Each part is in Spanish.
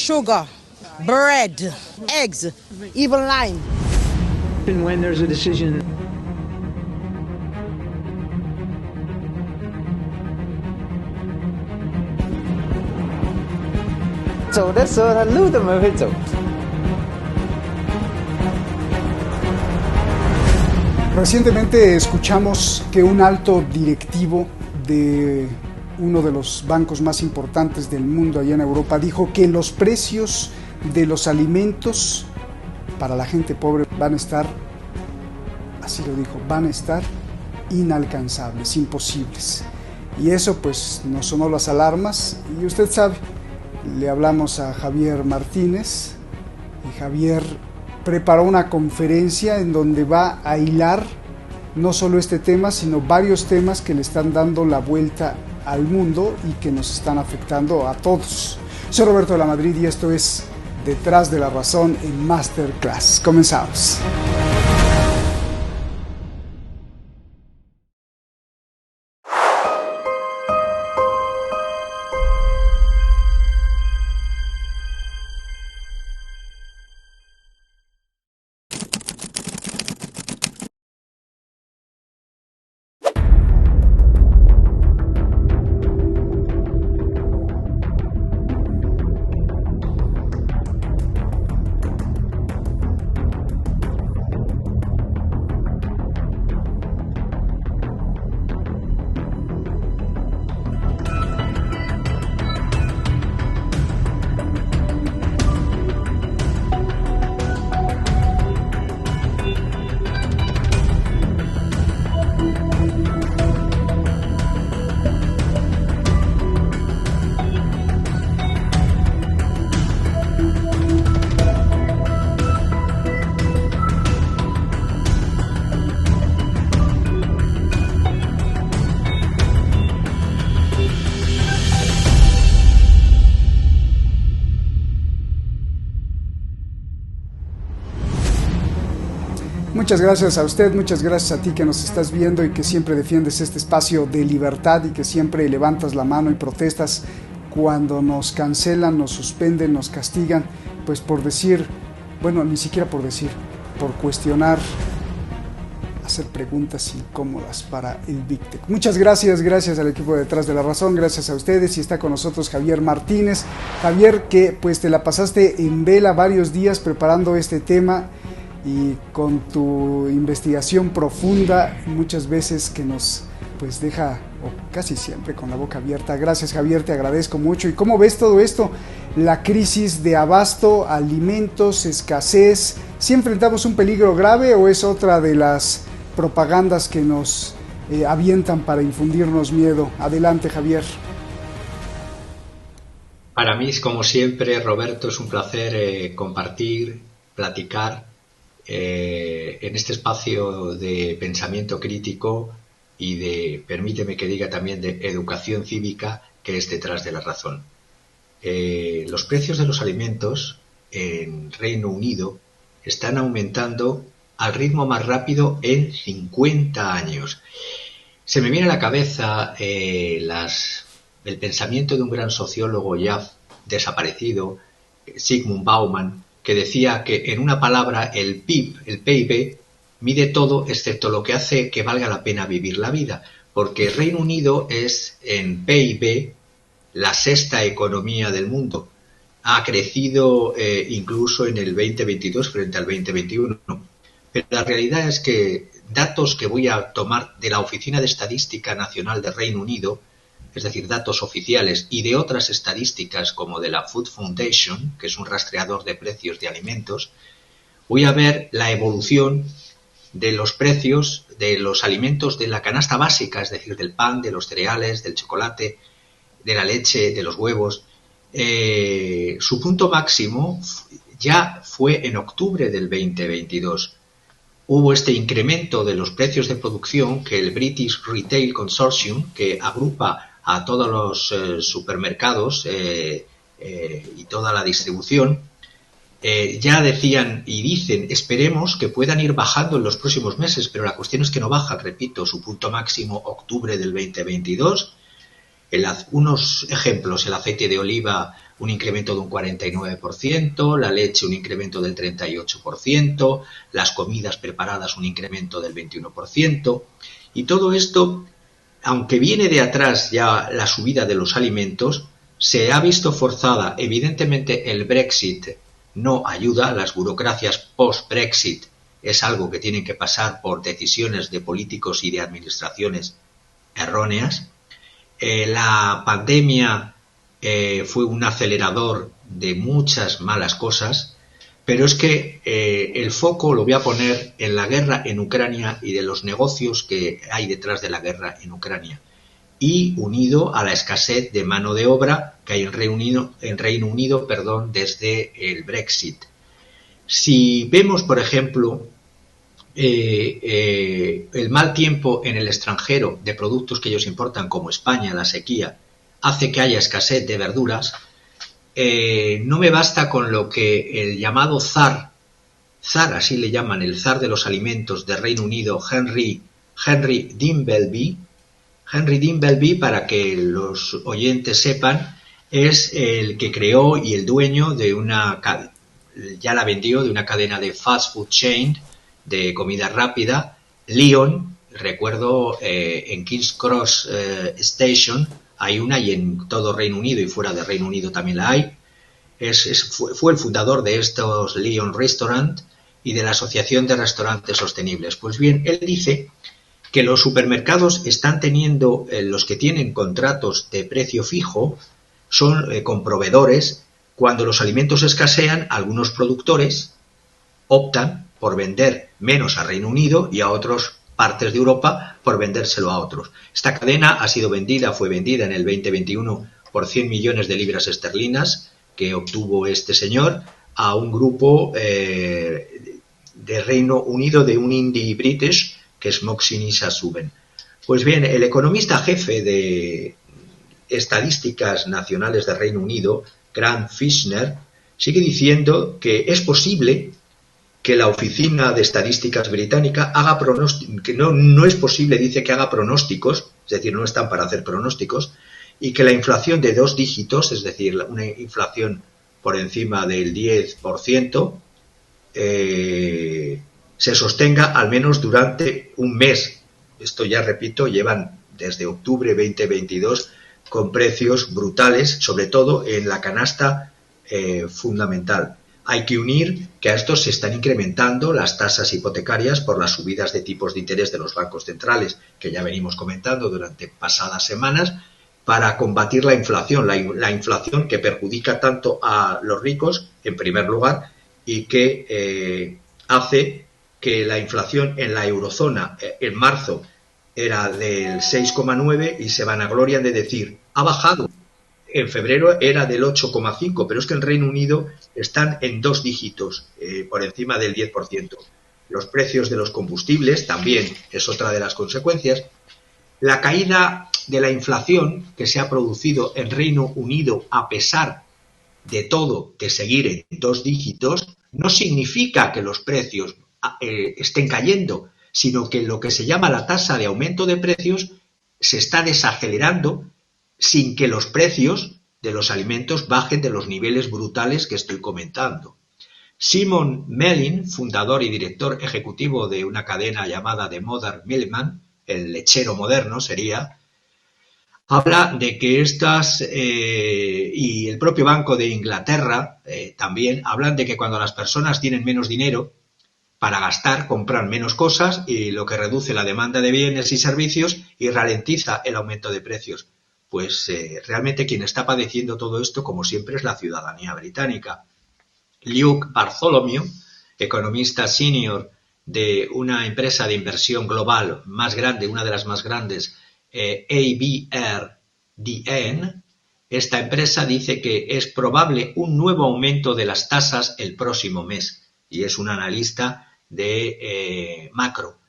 sugar, bread, eggs, even lime. And when there's a decision. Recientemente escuchamos que un alto directivo de uno de los bancos más importantes del mundo allá en Europa dijo que los precios de los alimentos para la gente pobre van a estar, así lo dijo, van a estar inalcanzables, imposibles. Y eso pues nos sonó las alarmas y usted sabe, le hablamos a Javier Martínez y Javier preparó una conferencia en donde va a hilar no solo este tema, sino varios temas que le están dando la vuelta al mundo y que nos están afectando a todos. Soy Roberto de la Madrid y esto es Detrás de la Razón en Masterclass. Comenzamos. Muchas gracias a usted, muchas gracias a ti que nos estás viendo y que siempre defiendes este espacio de libertad y que siempre levantas la mano y protestas cuando nos cancelan, nos suspenden, nos castigan, pues por decir, bueno, ni siquiera por decir, por cuestionar, hacer preguntas incómodas para el Big Tech. Muchas gracias, gracias al equipo de Detrás de la Razón, gracias a ustedes y está con nosotros Javier Martínez. Javier, que pues te la pasaste en vela varios días preparando este tema y con tu investigación profunda muchas veces que nos pues deja, o casi siempre, con la boca abierta. Gracias Javier, te agradezco mucho. ¿Y cómo ves todo esto? La crisis de abasto, alimentos, escasez, ¿sí enfrentamos un peligro grave o es otra de las propagandas que nos avientan para infundirnos miedo? Adelante Javier. Para mí, como siempre, Roberto, es un placer compartir, platicar en este espacio de pensamiento crítico y de, permíteme que diga también, de educación cívica que es Detrás de la Razón. Los precios de los alimentos en Reino Unido están aumentando al ritmo más rápido en 50 años. Se me viene a la cabeza el pensamiento de un gran sociólogo ya desaparecido, Zygmunt Bauman, que decía que en una palabra el PIB, el PIB, mide todo excepto lo que hace que valga la pena vivir la vida, porque el Reino Unido es en PIB la sexta economía del mundo. Ha crecido incluso en el 2022 frente al 2021. Pero la realidad es que datos que voy a tomar de la Oficina de Estadística Nacional del Reino Unido, es decir, datos oficiales, y de otras estadísticas como de la Food Foundation, que es un rastreador de precios de alimentos, voy a ver la evolución de los precios de los alimentos de la canasta básica, es decir, del pan, de los cereales, del chocolate, de la leche, de los huevos. Su punto máximo ya fue en octubre del 2022. Hubo este incremento de los precios de producción que el British Retail Consortium, que agrupa a todos los supermercados y toda la distribución, ya decían y dicen, esperemos que puedan ir bajando en los próximos meses, pero la cuestión es que no baja, repito, su punto máximo octubre del 2022. Unos ejemplos, el aceite de oliva un incremento de un 49%, la leche un incremento del 38%, las comidas preparadas un incremento del 21%, y todo esto, aunque viene de atrás ya la subida de los alimentos, se ha visto forzada. Evidentemente el Brexit no ayuda, las burocracias post-Brexit es algo que tienen que pasar por decisiones de políticos y de administraciones erróneas. La pandemia fue un acelerador de muchas malas cosas, pero es que el foco lo voy a poner en la guerra en Ucrania y de los negocios que hay detrás de la guerra en Ucrania, y unido a la escasez de mano de obra que hay en Reino Unido, desde el Brexit. Si vemos, por ejemplo, el mal tiempo en el extranjero de productos que ellos importan, como España, la sequía, hace que haya escasez de verduras, no me basta con lo que el llamado zar, así le llaman, el zar de los alimentos de Reino Unido, Henry Dimbleby, para que los oyentes sepan, es el que creó y el dueño de ya la vendió, de una cadena de fast food chain, de comida rápida, Lion. Recuerdo en King's Cross Station hay una, y en todo Reino Unido y fuera de Reino Unido también la hay. Fue el fundador de estos Lion Restaurant y de la Asociación de Restaurantes Sostenibles. Pues bien, él dice que los supermercados están teniendo, los que tienen contratos de precio fijo, son con proveedores. Cuando los alimentos escasean, algunos productores optan por vender menos a Reino Unido y a otras partes de Europa por vendérselo a otros. Esta cadena fue vendida en el 2021 por 100 millones de libras esterlinas que obtuvo este señor a un grupo de Reino Unido, de un indie british que es Moxie Suben. Pues bien, el economista jefe de Estadísticas Nacionales de Reino Unido, Grant Fishner, sigue diciendo que es posible que la Oficina de Estadísticas británica haga pronósticos, que no es posible, dice, que haga pronósticos, es decir, no están para hacer pronósticos, y que la inflación de 2 dígitos, es decir, una inflación por encima del 10%, se sostenga al menos durante un mes. Esto, ya repito, llevan desde octubre 2022 con precios brutales, sobre todo en la canasta fundamental. Hay que unir que a estos se están incrementando las tasas hipotecarias por las subidas de tipos de interés de los bancos centrales, que ya venimos comentando durante pasadas semanas, para combatir la inflación que perjudica tanto a los ricos, en primer lugar, y que hace que la inflación en la eurozona en marzo era del 6,9 y se vanaglorian de decir, ha bajado. En febrero era del 8,5, pero es que en Reino Unido están en 2 dígitos, por encima del 10%. Los precios de los combustibles también es otra de las consecuencias. La caída de la inflación que se ha producido en Reino Unido, a pesar de todo, de seguir en 2 dígitos, no significa que los precios estén cayendo, sino que lo que se llama la tasa de aumento de precios se está desacelerando sin que los precios de los alimentos bajen de los niveles brutales que estoy comentando. Simon Mellin, fundador y director ejecutivo de una cadena llamada The Modern Milkman, el lechero moderno sería, habla de que y el propio Banco de Inglaterra también hablan de que cuando las personas tienen menos dinero para gastar, compran menos cosas, y lo que reduce la demanda de bienes y servicios y ralentiza el aumento de precios. Pues realmente quien está padeciendo todo esto, como siempre, es la ciudadanía británica. Luke Bartholomew, economista senior de una empresa de inversión global más grande, una de las más grandes, ABRDN, esta empresa dice que es probable un nuevo aumento de las tasas el próximo mes, y es un analista de macro.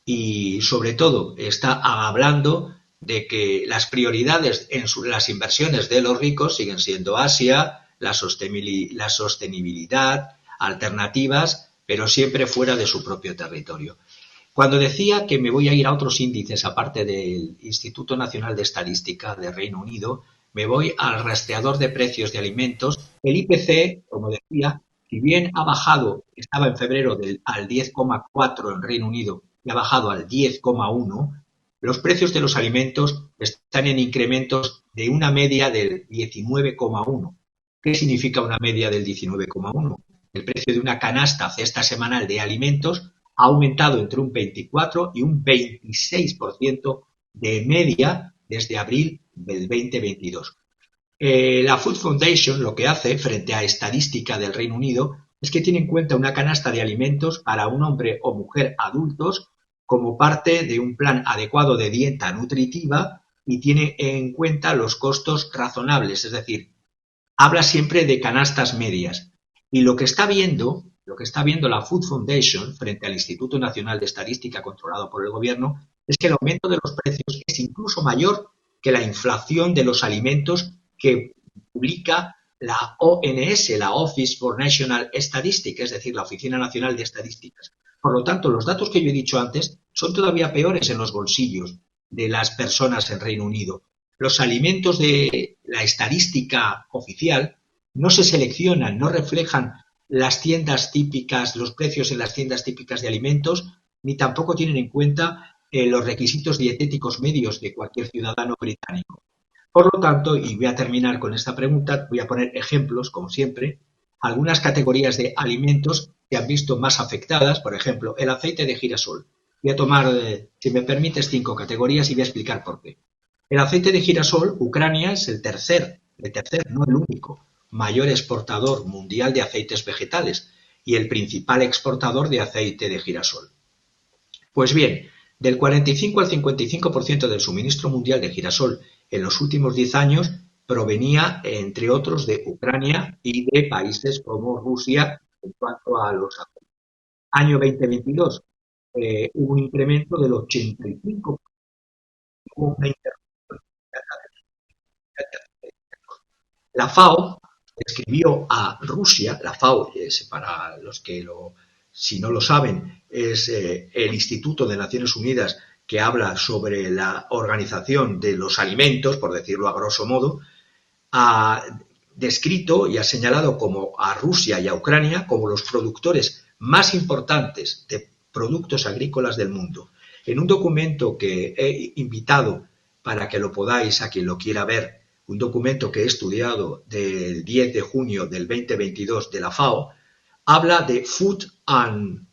Y sobre todo está hablando de que las prioridades en las inversiones de los ricos siguen siendo Asia, la sostenibilidad, alternativas, pero siempre fuera de su propio territorio. Cuando decía que me voy a ir a otros índices aparte del Instituto Nacional de Estadística de Reino Unido, me voy al rastreador de precios de alimentos. El IPC, como decía, si bien ha bajado, estaba en febrero al 10,4 en Reino Unido y ha bajado al 10,1, los precios de los alimentos están en incrementos de una media del 19,1. ¿Qué significa una media del 19,1? El precio de una canasta cesta semanal de alimentos ha aumentado entre un 24 y un 26% de media desde abril del 2022. La Food Foundation lo que hace frente a estadística del Reino Unido es que tiene en cuenta una canasta de alimentos para un hombre o mujer adultos como parte de un plan adecuado de dieta nutritiva y tiene en cuenta los costos razonables, es decir, habla siempre de canastas medias. Y lo que está viendo la Food Foundation frente al Instituto Nacional de Estadística controlado por el gobierno es que el aumento de los precios es incluso mayor que la inflación de los alimentos que publica la ONS, la Office for National Statistics, es decir, la Oficina Nacional de Estadísticas. Por lo tanto, los datos que yo he dicho antes son todavía peores en los bolsillos de las personas en Reino Unido. Los alimentos de la estadística oficial no se seleccionan, no reflejan las tiendas típicas, los precios en las tiendas típicas de alimentos, ni tampoco tienen en cuenta los requisitos dietéticos medios de cualquier ciudadano británico. Por lo tanto, y voy a terminar con esta pregunta, voy a poner ejemplos, como siempre, algunas categorías de alimentos que han visto más afectadas, por ejemplo, el aceite de girasol. Voy a tomar, si me permites, 5 categorías y voy a explicar por qué. El aceite de girasol, Ucrania es el tercer, no el único, mayor exportador mundial de aceites vegetales y el principal exportador de aceite de girasol. Pues bien, del 45 al 55% del suministro mundial de girasol en los últimos 10 años provenía, entre otros, de Ucrania y de países como Rusia en cuanto a los aceites. Año 2022 hubo un incremento del 85%. Hubo una interrupción. La FAO escribió a Rusia, la FAO, para los que si no lo saben, es el Instituto de Naciones Unidas que habla sobre la organización de los alimentos, por decirlo a grosso modo, ha descrito y ha señalado como a Rusia y a Ucrania como los productores más importantes de productos agrícolas del mundo. En un documento que he invitado para que lo podáis, a quien lo quiera ver, un documento que he estudiado del 10 de junio del 2022 de la FAO, habla de Food and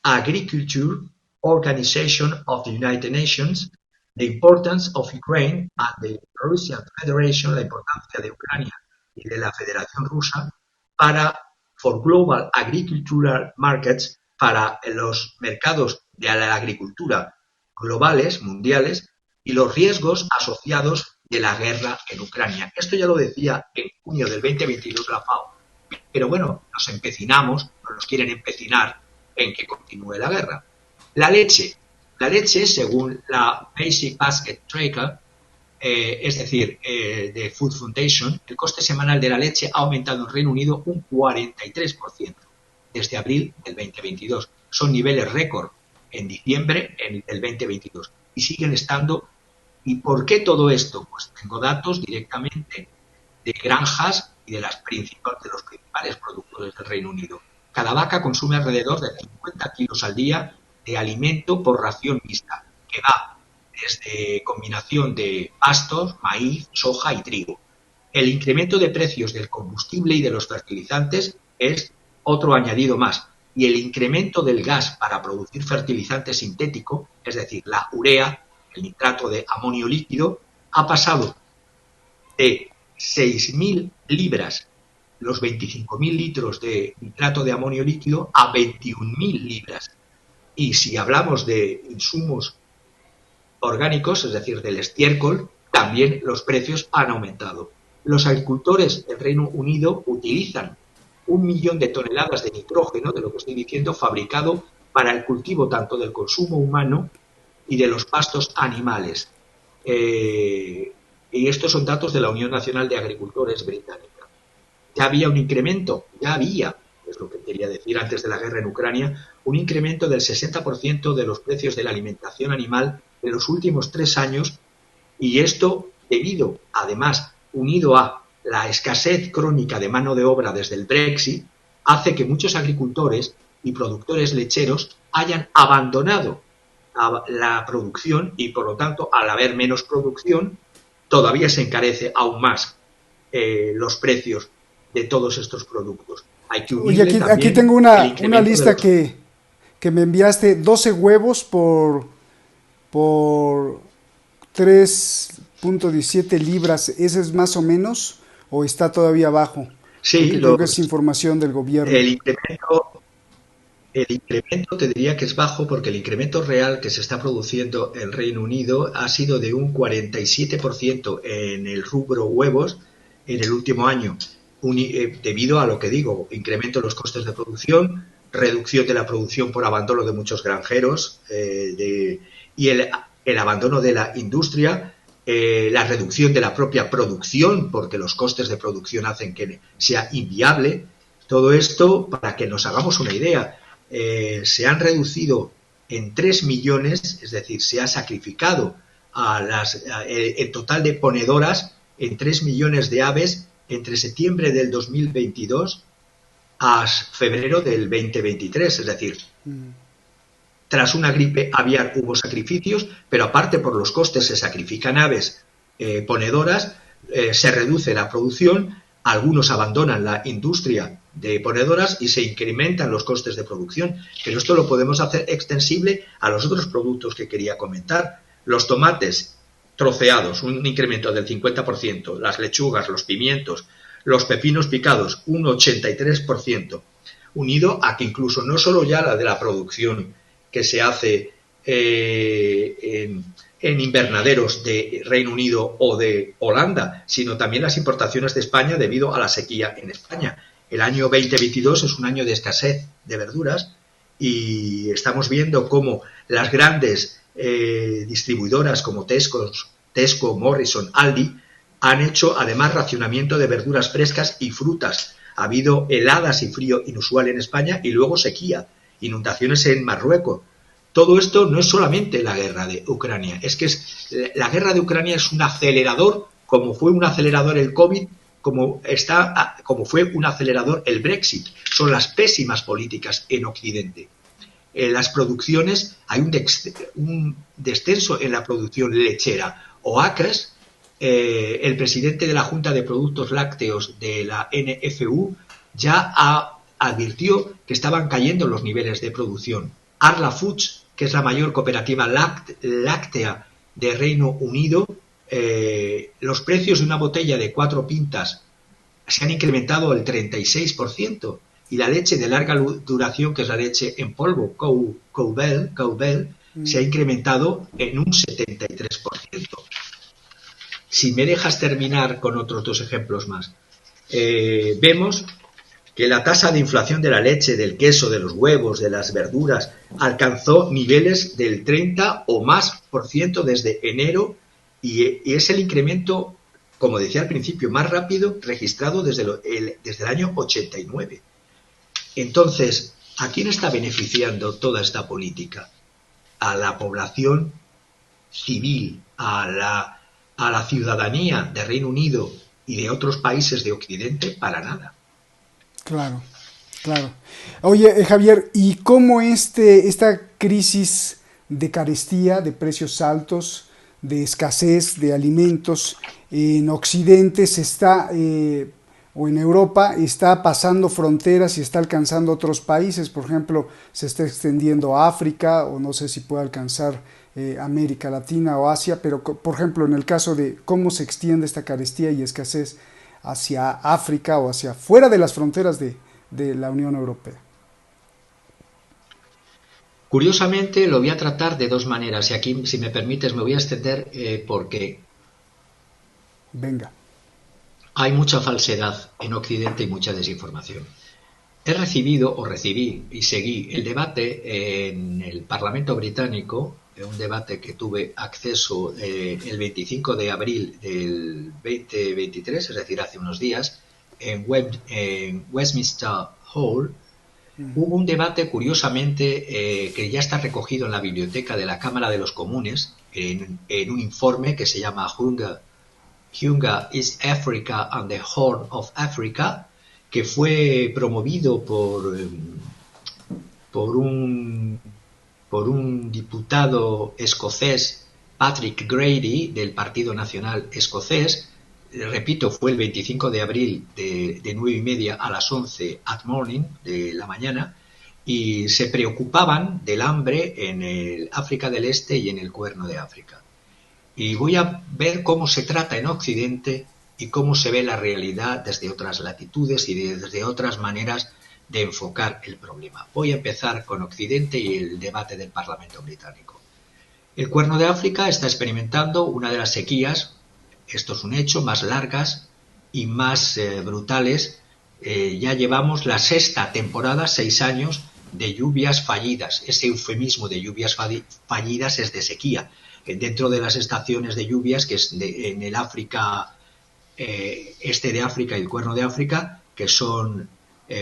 Agriculture Organization of the United Nations, the importance of Ukraine and the Russian Federation, la importancia de Ucrania y de la Federación Rusa for global agricultural markets, para los mercados de la agricultura globales, mundiales, y los riesgos asociados de la guerra en Ucrania. Esto ya lo decía en junio del 2022 la FAO. Pero bueno, nos quieren empecinar en que continúe la guerra. La leche, según la Basic Basket Tracker, es decir, de Food Foundation, el coste semanal de la leche ha aumentado en Reino Unido un 43% desde abril del 2022. Son niveles récord en diciembre del 2022 y siguen estando. ¿Y por qué todo esto? Pues tengo datos directamente de granjas y de los principales productores del Reino Unido. Cada vaca consume alrededor de 50 kilos al día de alimento por ración mixta, que va desde combinación de pastos, maíz, soja y trigo. El incremento de precios del combustible y de los fertilizantes es otro añadido más. Y el incremento del gas para producir fertilizante sintético, es decir, la urea, el nitrato de amonio líquido, ha pasado de 6.000 libras, los 25.000 litros de nitrato de amonio líquido, a 21.000 libras. Y si hablamos de insumos orgánicos, es decir, del estiércol, también los precios han aumentado. Los agricultores del Reino Unido utilizan 1 millón de toneladas de nitrógeno, de lo que estoy diciendo, fabricado para el cultivo tanto del consumo humano y de los pastos animales. Y estos son datos de la Unión Nacional de Agricultores Británica. Ya había un incremento, es lo que quería decir antes de la guerra en Ucrania, un incremento del 60% de los precios de la alimentación animal en los últimos 3 años, y esto debido, además, unido a la escasez crónica de mano de obra desde el Brexit, hace que muchos agricultores y productores lecheros hayan abandonado la producción y, por lo tanto, al haber menos producción, todavía se encarece aún más los precios de todos estos productos. Hay que Oye, aquí tengo una lista que me enviaste, 12 huevos por 3.17 libras. ¿Ese es más o menos o está todavía bajo? Sí, creo que es información del gobierno. El incremento te diría que es bajo porque el incremento real que se está produciendo en Reino Unido ha sido de un 47% en el rubro huevos en el último año, debido a lo que digo, incremento en los costes de producción, reducción de la producción por abandono de muchos granjeros y el abandono de la industria, la reducción de la propia producción porque los costes de producción hacen que sea inviable. Todo esto, para que nos hagamos una idea, se han reducido en 3 millones, es decir, se ha sacrificado el total de ponedoras en 3 millones de aves entre septiembre del 2022 a febrero del 2023, es decir, tras una gripe aviar hubo sacrificios, pero aparte por los costes se sacrifican aves ponedoras, se reduce la producción, algunos abandonan la industria de ponedoras y se incrementan los costes de producción. Pero esto lo podemos hacer extensible a los otros productos que quería comentar. Los tomates troceados, un incremento del 50%, las lechugas, los pimientos, los pepinos picados, un 83%, unido a que incluso no solo ya la de la producción que se hace en invernaderos de Reino Unido o de Holanda, sino también las importaciones de España debido a la sequía en España. El año 2022 es un año de escasez de verduras y estamos viendo cómo las grandes distribuidoras como Tesco, Morrison, Aldi han hecho además racionamiento de verduras frescas y frutas. Ha habido heladas y frío inusual en España y luego sequía, inundaciones en Marruecos. Todo esto no es solamente la guerra de Ucrania, es que la guerra de Ucrania es un acelerador, como fue un acelerador el COVID, como fue un acelerador el Brexit. Son las pésimas políticas en Occidente. Las producciones, hay un descenso en la producción lechera. OACAS, el presidente de la Junta de Productos Lácteos de la NFU, ya advirtió que estaban cayendo los niveles de producción. Arla Foods, que es la mayor cooperativa láctea de Reino Unido, los precios de una botella de 4 pintas se han incrementado el 36% y la leche de larga duración, que es la leche en polvo, Cowbell, se ha incrementado en un 73%. Si me dejas terminar con otros 2 ejemplos más, vemos que la tasa de inflación de la leche, del queso, de los huevos, de las verduras, alcanzó niveles del 30 o más por ciento desde enero y es el incremento, como decía al principio, más rápido registrado desde el año 89. Entonces, ¿a quién está beneficiando toda esta política? A la población civil, a la ciudadanía de Reino Unido y de otros países de Occidente, para nada. Claro. Oye, Javier, ¿y cómo esta crisis de carestía, de precios altos, de escasez de alimentos en Occidente se está, o en Europa, está pasando fronteras y está alcanzando otros países? Por ejemplo, se está extendiendo a África, o no sé si puede alcanzar América Latina o Asia, pero por ejemplo, en el caso de cómo se extiende esta carestía y escasez hacia África o hacia fuera de las fronteras de la Unión Europea. Curiosamente lo voy a tratar de 2 maneras y aquí, si me permites, me voy a extender porque Venga. Hay mucha falsedad en Occidente y mucha desinformación. Recibí y seguí el debate en el Parlamento británico, un debate que tuve acceso el 25 de abril del 2023, es decir, hace unos días, en Westminster Hall. Hubo un debate, curiosamente, que ya está recogido en la biblioteca de la Cámara de los Comunes, en un informe que se llama Hunger, East Africa and the Horn of Africa, que fue promovido por un diputado escocés, Patrick Grady, del Partido Nacional Escocés. Repito, fue el 25 de abril de 9:30 a las 11 at morning de la mañana, y se preocupaban del hambre en el África del Este y en el Cuerno de África. Y voy a ver cómo se trata en Occidente y cómo se ve la realidad desde otras latitudes y desde otras maneras de enfocar el problema. Voy a empezar con Occidente y el debate del Parlamento británico. El Cuerno de África está experimentando una de las sequías, esto es un hecho, más largas y más brutales. Ya llevamos la 6ª temporada, 6 años de lluvias fallidas. Ese eufemismo de lluvias fallidas es de sequía. Dentro de las estaciones de lluvias, que es en el África, este de África y el Cuerno de África, que son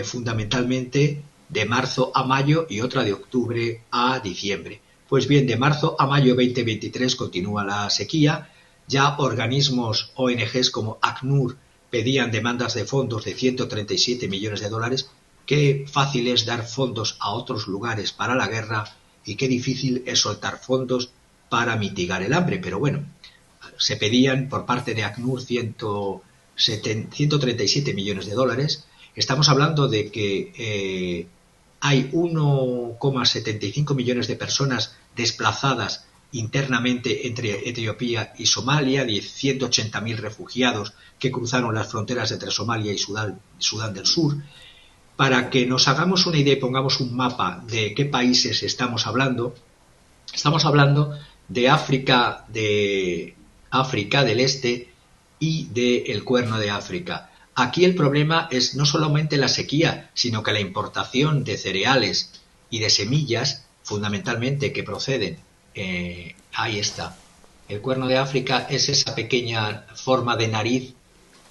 fundamentalmente de marzo a mayo y otra de octubre a diciembre. Pues bien, de marzo a mayo 2023 continúa la sequía. Ya organismos ONGs como ACNUR pedían demandas de fondos de 137 millones de dólares. Qué fácil es dar fondos a otros lugares para la guerra y qué difícil es soltar fondos para mitigar el hambre. Pero bueno, se pedían por parte de ACNUR 137 millones de dólares. Estamos hablando de que hay 1,75 millones de personas desplazadas internamente entre Etiopía y Somalia, 180.000 refugiados que cruzaron las fronteras entre Somalia y Sudán del Sur. Para que nos hagamos una idea y pongamos un mapa de qué países estamos hablando de África del Este y del Cuerno de África. Aquí el problema es no solamente la sequía, sino que la importación de cereales y de semillas, fundamentalmente, que proceden. Ahí está. El Cuerno de África es esa pequeña forma de nariz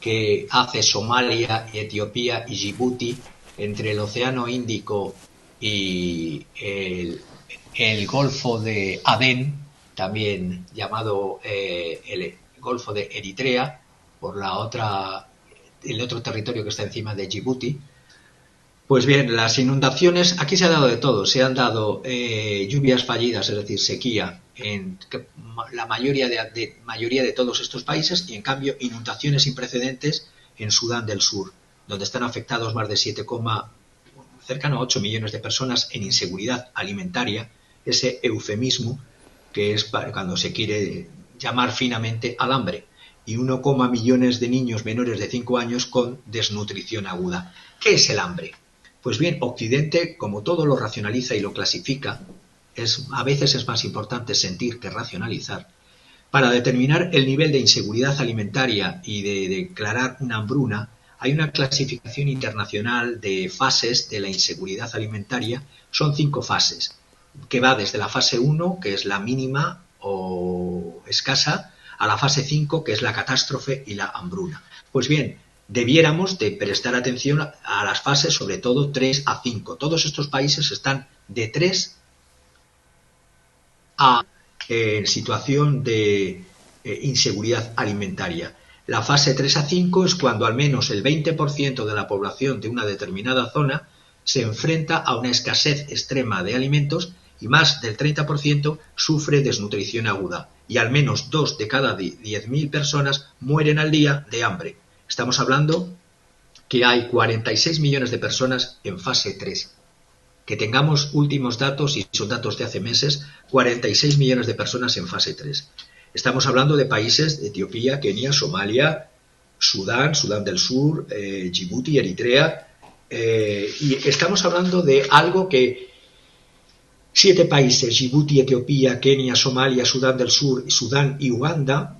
que hace Somalia, Etiopía y Djibouti entre el Océano Índico y el Golfo de Adén, también llamado el Golfo de Eritrea, por el otro territorio que está encima de Djibouti. Pues bien, las inundaciones, aquí se ha dado de todo. Se han dado lluvias fallidas, es decir, sequía, en la mayoría de todos estos países, y en cambio inundaciones sin precedentes en Sudán del Sur, donde están afectados más de cercano a 8 millones de personas en inseguridad alimentaria, ese eufemismo que es cuando se quiere llamar finamente al hambre, y 1, millones de niños menores de 5 años con desnutrición aguda. ¿Qué es el hambre? Pues bien, Occidente, como todo lo racionaliza y lo clasifica, a veces es más importante sentir que racionalizar. Para determinar el nivel de inseguridad alimentaria y de declarar una hambruna, hay una clasificación internacional de fases de la inseguridad alimentaria. Son 5 fases, que va desde la fase 1, que es la mínima o escasa, a la fase 5, que es la catástrofe y la hambruna. Pues bien, debiéramos de prestar atención a las fases, sobre todo 3 a 5. Todos estos países están de 3 a situación de inseguridad alimentaria. La fase 3 a 5 es cuando al menos el 20% de la población de una determinada zona se enfrenta a una escasez extrema de alimentos y más del 30% sufre desnutrición aguda, y al menos 2 de cada 10.000 personas mueren al día de hambre. Estamos hablando que hay 46 millones de personas en fase 3. Que tengamos últimos datos, y son datos de hace meses, 46 millones de personas en fase 3. Estamos hablando de países de Etiopía, Kenia, Somalia, Sudán del Sur, Djibouti, Eritrea, y estamos hablando de algo que 7 países, Djibouti, Etiopía, Kenia, Somalia, Sudán del Sur, Sudán y Uganda,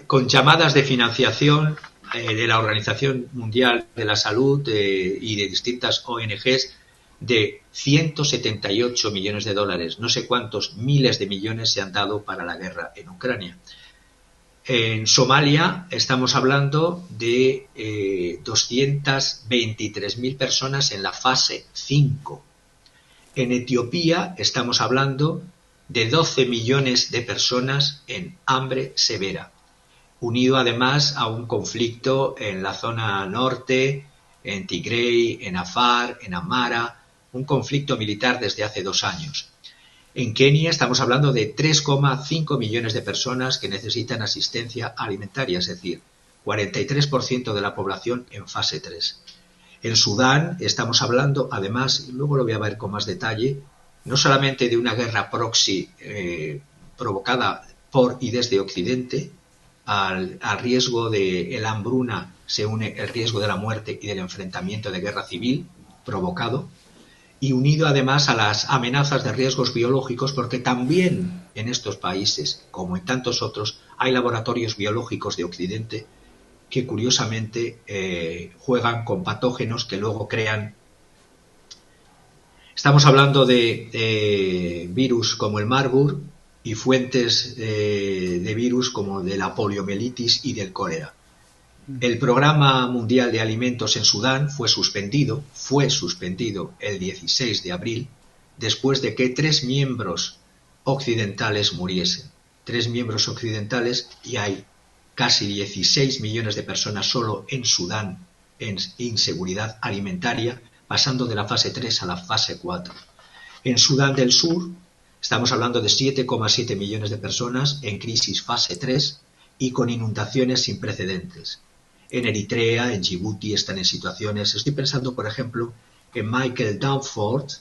con llamadas de financiación de la Organización Mundial de la Salud y de distintas ONGs de 178 millones de dólares. No sé cuántos miles de millones se han dado para la guerra en Ucrania. En Somalia estamos hablando de 223.000 personas en la fase 5. En Etiopía estamos hablando de 12 millones de personas en hambre severa. unido además a un conflicto en la zona norte, en Tigray, en Afar, en Amhara, un conflicto militar desde hace 2 años. En Kenia estamos hablando de 3,5 millones de personas que necesitan asistencia alimentaria, es decir, 43% de la población en fase 3. En Sudán estamos hablando, además, y luego lo voy a ver con más detalle, no solamente de una guerra proxy provocada por y desde Occidente. Al riesgo de la hambruna se une el riesgo de la muerte y del enfrentamiento de guerra civil provocado, y unido además a las amenazas de riesgos biológicos, porque también en estos países, como en tantos otros, hay laboratorios biológicos de Occidente que curiosamente juegan con patógenos que luego crean. Estamos hablando de virus como el Marburg y fuentes de virus como de la poliomielitis y del cólera. El Programa Mundial de Alimentos en Sudán fue suspendido el 16 de abril después de que 3 miembros occidentales muriesen. 3 miembros occidentales, y hay casi 16 millones de personas solo en Sudán en inseguridad alimentaria, pasando de la fase 3 a la fase 4. En Sudán del Sur estamos hablando de 7,7 millones de personas en crisis fase 3 y con inundaciones sin precedentes. En Eritrea, en Djibouti están en situaciones. Estoy pensando, por ejemplo, en Michael Danforth,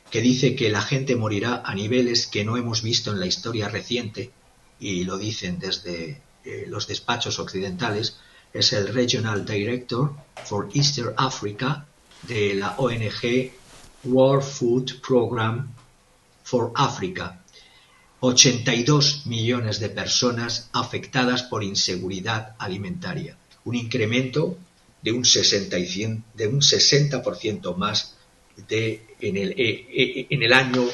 que dice que la gente morirá a niveles que no hemos visto en la historia reciente, y lo dicen desde los despachos occidentales. Es el Regional Director for Eastern Africa de la ONG World Food Programme for Africa. 82 millones de personas afectadas por inseguridad alimentaria. Un incremento de un 60% más en el año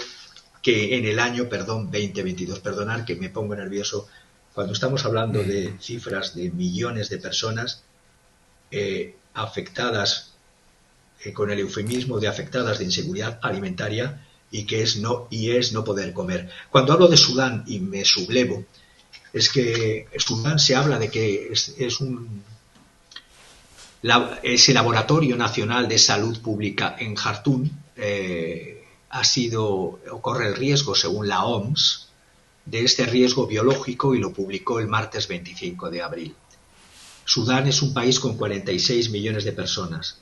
2022. Perdonad que me pongo nervioso. Cuando estamos hablando de cifras de millones de personas afectadas, con el eufemismo de afectadas de inseguridad alimentaria, y que es no poder comer. Cuando hablo de Sudán y me sublevo, es que Sudán se habla de que ese laboratorio nacional de salud pública en Jartum corre el riesgo, según la OMS, de este riesgo biológico, y lo publicó el martes 25 de abril. Sudán es un país con 46 millones de personas.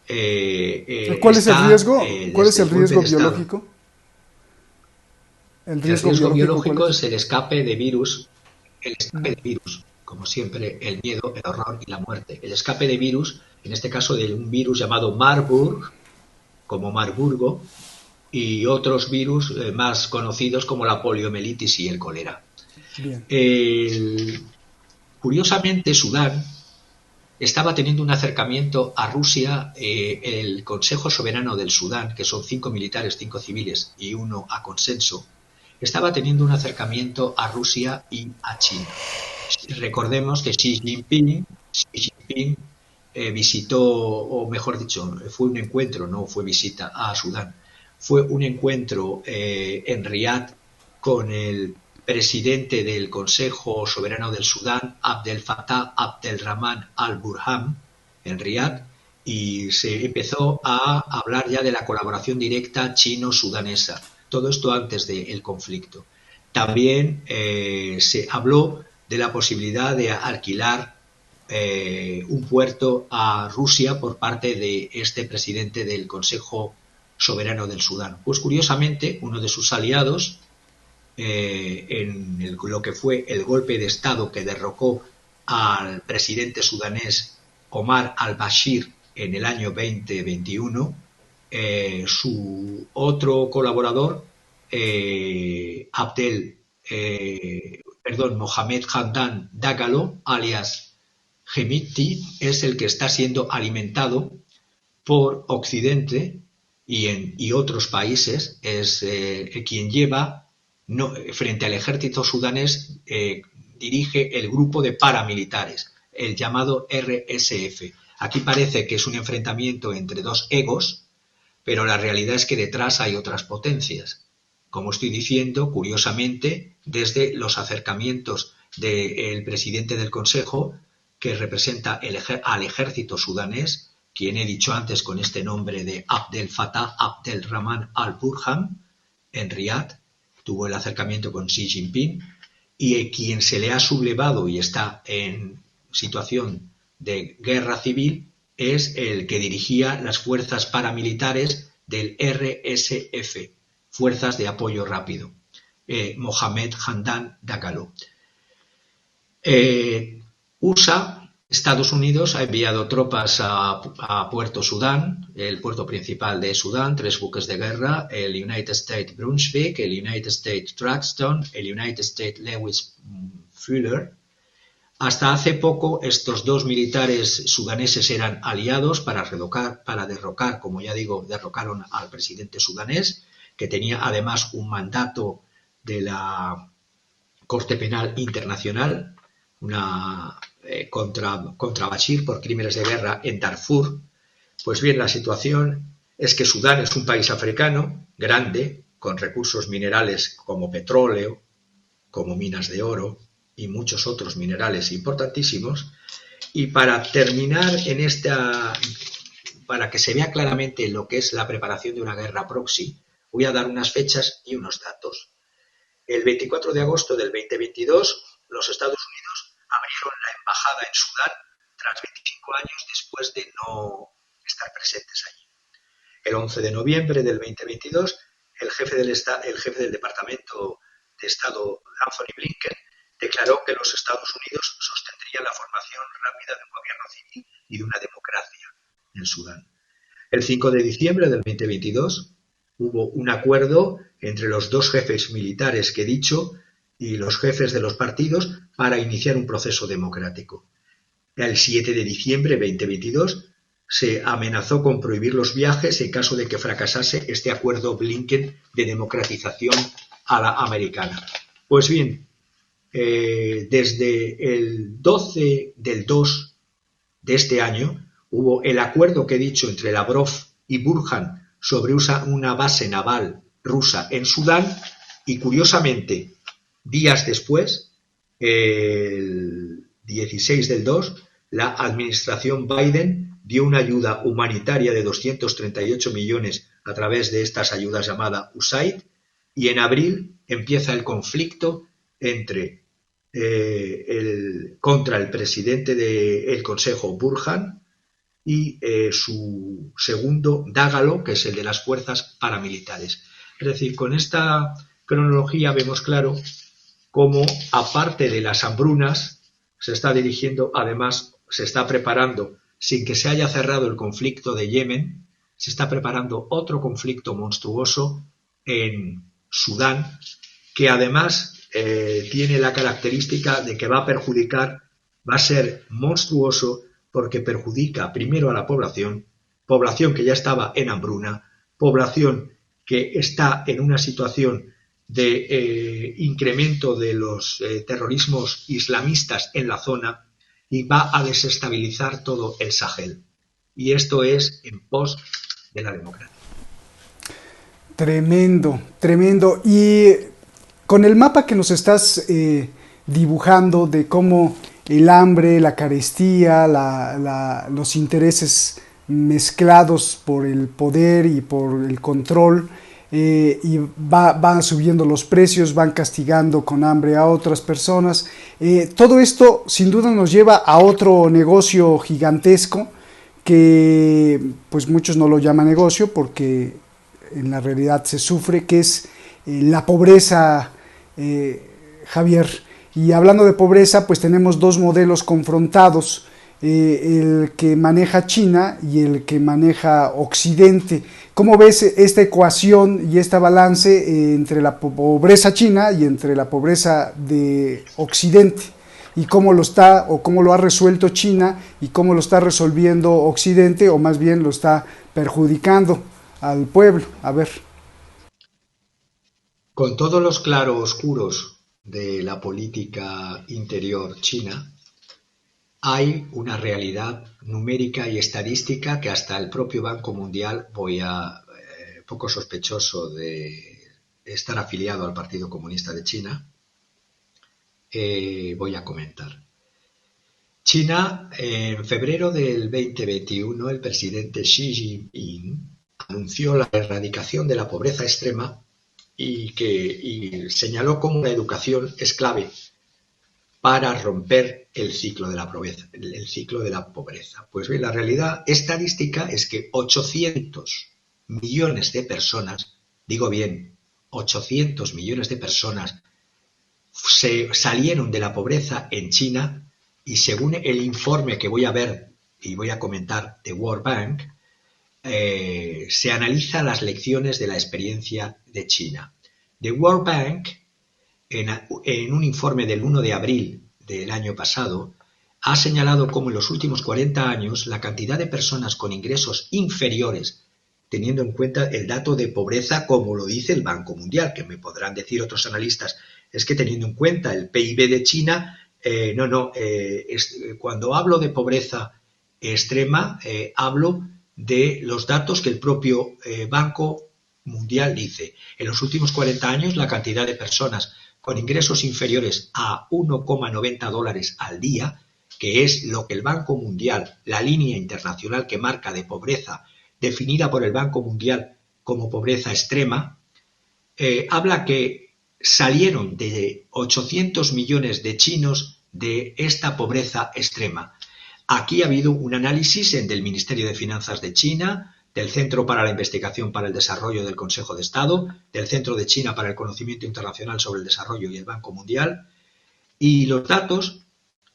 ¿Cuál es el riesgo? ¿Cuál es el riesgo biológico? El riesgo biológico es el escape de virus, como siempre, el miedo, el horror y la muerte. El escape de virus, en este caso de un virus llamado Marburg, como Marburgo, y otros virus más conocidos como la poliomielitis y el cólera. Curiosamente, Sudán estaba teniendo un acercamiento a Rusia. El Consejo Soberano del Sudán, que son 5 militares, 5 civiles y 1 a consenso, estaba teniendo un acercamiento a Rusia y a China. Recordemos que Xi Jinping visitó, o mejor dicho, fue un encuentro, no fue visita a Sudán, fue un encuentro en Riad con el presidente del Consejo Soberano del Sudán, Abdel Fattah Abdelrahman al-Burhan, en Riad, y se empezó a hablar ya de la colaboración directa chino-sudanesa. Todo esto antes del conflicto. También se habló de la posibilidad de alquilar un puerto a Rusia por parte de este presidente del Consejo Soberano del Sudán. Pues curiosamente, uno de sus aliados, en lo que fue el golpe de Estado que derrocó al presidente sudanés Omar al-Bashir en el año 2021, su otro colaborador, Mohamed Hamdan Dagalo, alias Hemedti, es el que está siendo alimentado por Occidente y otros países. Es quien lleva, frente al ejército sudanés, dirige el grupo de paramilitares, el llamado RSF. Aquí parece que es un enfrentamiento entre dos egos, pero la realidad es que detrás hay otras potencias. Como estoy diciendo, curiosamente, desde los acercamientos del presidente del Consejo, que representa al ejército sudanés, quien he dicho antes con este nombre de Abdel Fattah Abdel Rahman al-Burhan, en Riad, tuvo el acercamiento con Xi Jinping, y quien se le ha sublevado y está en situación de guerra civil es el que dirigía las fuerzas paramilitares del RSF, Fuerzas de Apoyo Rápido, Mohamed Hamdan Dagalo. Estados Unidos ha enviado tropas a Puerto Sudán, el puerto principal de Sudán, 3 buques de guerra, el United States Brunswick, el United States Truxtun, el United States Lewis Fuller. Hasta hace poco estos 2 militares sudaneses eran aliados para derrocar, como ya digo, derrocaron al presidente sudanés, que tenía además un mandato de la Corte Penal Internacional, contra Bashir por crímenes de guerra en Darfur. Pues bien, la situación es que Sudán es un país africano grande, con recursos minerales como petróleo, como minas de oro y muchos otros minerales importantísimos. Y para terminar para que se vea claramente lo que es la preparación de una guerra proxy, voy a dar unas fechas y unos datos. El 24 de agosto del 2022, los Estados Unidos abrieron la embajada en Sudán tras 25 años después de no estar presentes allí. El 11 de noviembre del 2022, el jefe del Departamento de Estado, Anthony Blinken, declaró que los Estados Unidos sostendrían la formación rápida de un gobierno civil y de una democracia en Sudán. El 5 de diciembre del 2022 hubo un acuerdo entre los 2 jefes militares que he dicho y los jefes de los partidos para iniciar un proceso democrático. El 7 de diciembre de 2022 se amenazó con prohibir los viajes en caso de que fracasase este acuerdo Blinken de democratización a la americana. Pues bien, desde el 12 del 2 de este año hubo el acuerdo que he dicho entre Lavrov y Burhan sobre una base naval rusa en Sudán y, curiosamente, días después, el 16 del 2, la administración Biden dio una ayuda humanitaria de 238 millones a través de estas ayudas llamada USAID, y en abril empieza el conflicto contra el presidente del Consejo, Burhan, y su segundo, Dagalo, que es el de las fuerzas paramilitares. Es decir, con esta cronología vemos claro cómo, aparte de las hambrunas, se está preparando, sin que se haya cerrado el conflicto de Yemen, se está preparando otro conflicto monstruoso en Sudán, que además tiene la característica de que va a ser monstruoso porque perjudica primero a la población que ya estaba en hambruna, población que está en una situación de incremento de los terrorismos islamistas en la zona, y va a desestabilizar todo el Sahel. Y esto es en pos de la democracia. Tremendo, tremendo. Y con el mapa que nos estás dibujando de cómo el hambre, la carestía, los intereses mezclados por el poder y por el control, y van subiendo los precios, van castigando con hambre a otras personas. Todo esto sin duda nos lleva a otro negocio gigantesco que pues muchos no lo llaman negocio porque en la realidad se sufre, que es la pobreza, Javier. Y hablando de pobreza, pues tenemos 2 modelos confrontados, el que maneja China y el que maneja Occidente. ¿Cómo ves esta ecuación y este balance entre la pobreza china y entre la pobreza de Occidente? ¿Y cómo lo ha resuelto China y cómo lo está resolviendo Occidente, o más bien lo está perjudicando al pueblo? A ver. Con todos los claroscuros de la política interior china, hay una realidad numérica y estadística que hasta el propio Banco Mundial, poco sospechoso de estar afiliado al Partido Comunista de China, voy a comentar. China, en febrero del 2021, el presidente Xi Jinping anunció la erradicación de la pobreza extrema y señaló cómo la educación es clave para romper el ciclo de la pobreza. Pues bien, la realidad estadística es que 800 millones de personas, digo bien, 800 millones de personas se salieron de la pobreza en China, y según el informe que voy a ver y voy a comentar de World Bank, se analiza las lecciones de la experiencia de China. The World Bank, en un informe del 1 de abril del año pasado, ha señalado cómo en los últimos 40 años la cantidad de personas con ingresos inferiores, teniendo en cuenta el dato de pobreza como lo dice el Banco Mundial, que me podrán decir otros analistas, es que teniendo en cuenta el PIB de China, cuando hablo de pobreza extrema, hablo de los datos que el propio Banco Mundial dice. En los últimos 40 años, la cantidad de personas con ingresos inferiores a 1,90 dólares al día, que es lo que el Banco Mundial, la línea internacional que marca de pobreza, definida por el Banco Mundial como pobreza extrema, habla que salieron de 800 millones de chinos de esta pobreza extrema. Aquí ha habido un análisis del Ministerio de Finanzas de China, del Centro para la Investigación para el Desarrollo del Consejo de Estado, del Centro de China para el Conocimiento Internacional sobre el Desarrollo y el Banco Mundial. Y los datos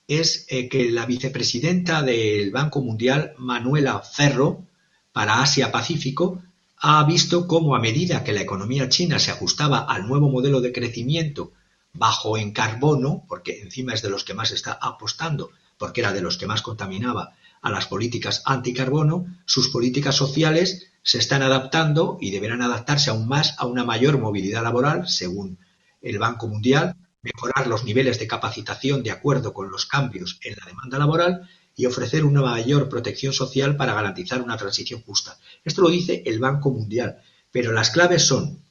es que la vicepresidenta del Banco Mundial, Manuela Ferro, para Asia-Pacífico, ha visto cómo a medida que la economía china se ajustaba al nuevo modelo de crecimiento bajo en carbono, porque encima es de los que más está apostando, porque era de los que más contaminaba, a las políticas anticarbono, sus políticas sociales se están adaptando y deberán adaptarse aún más a una mayor movilidad laboral, según el Banco Mundial, mejorar los niveles de capacitación de acuerdo con los cambios en la demanda laboral y ofrecer una mayor protección social para garantizar una transición justa. Esto lo dice el Banco Mundial, pero las claves son: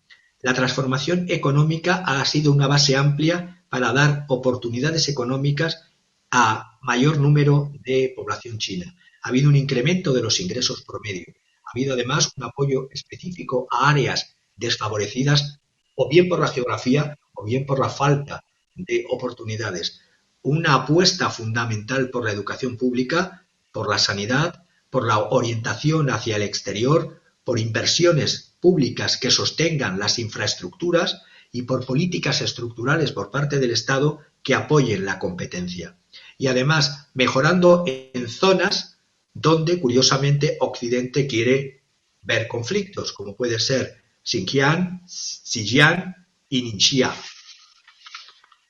la transformación económica ha sido una base amplia para dar oportunidades económicas a mayor número de población china. Ha habido un incremento de los ingresos promedio. Ha habido además un apoyo específico a áreas desfavorecidas, o bien por la geografía o bien por la falta de oportunidades. Una apuesta fundamental por la educación pública, por la sanidad, por la orientación hacia el exterior, por inversiones públicas que sostengan las infraestructuras y por políticas estructurales por parte del Estado que apoyen la competencia. Y además mejorando en zonas donde, curiosamente, Occidente quiere ver conflictos, como puede ser Xinjiang, Xinjiang y Ningxia.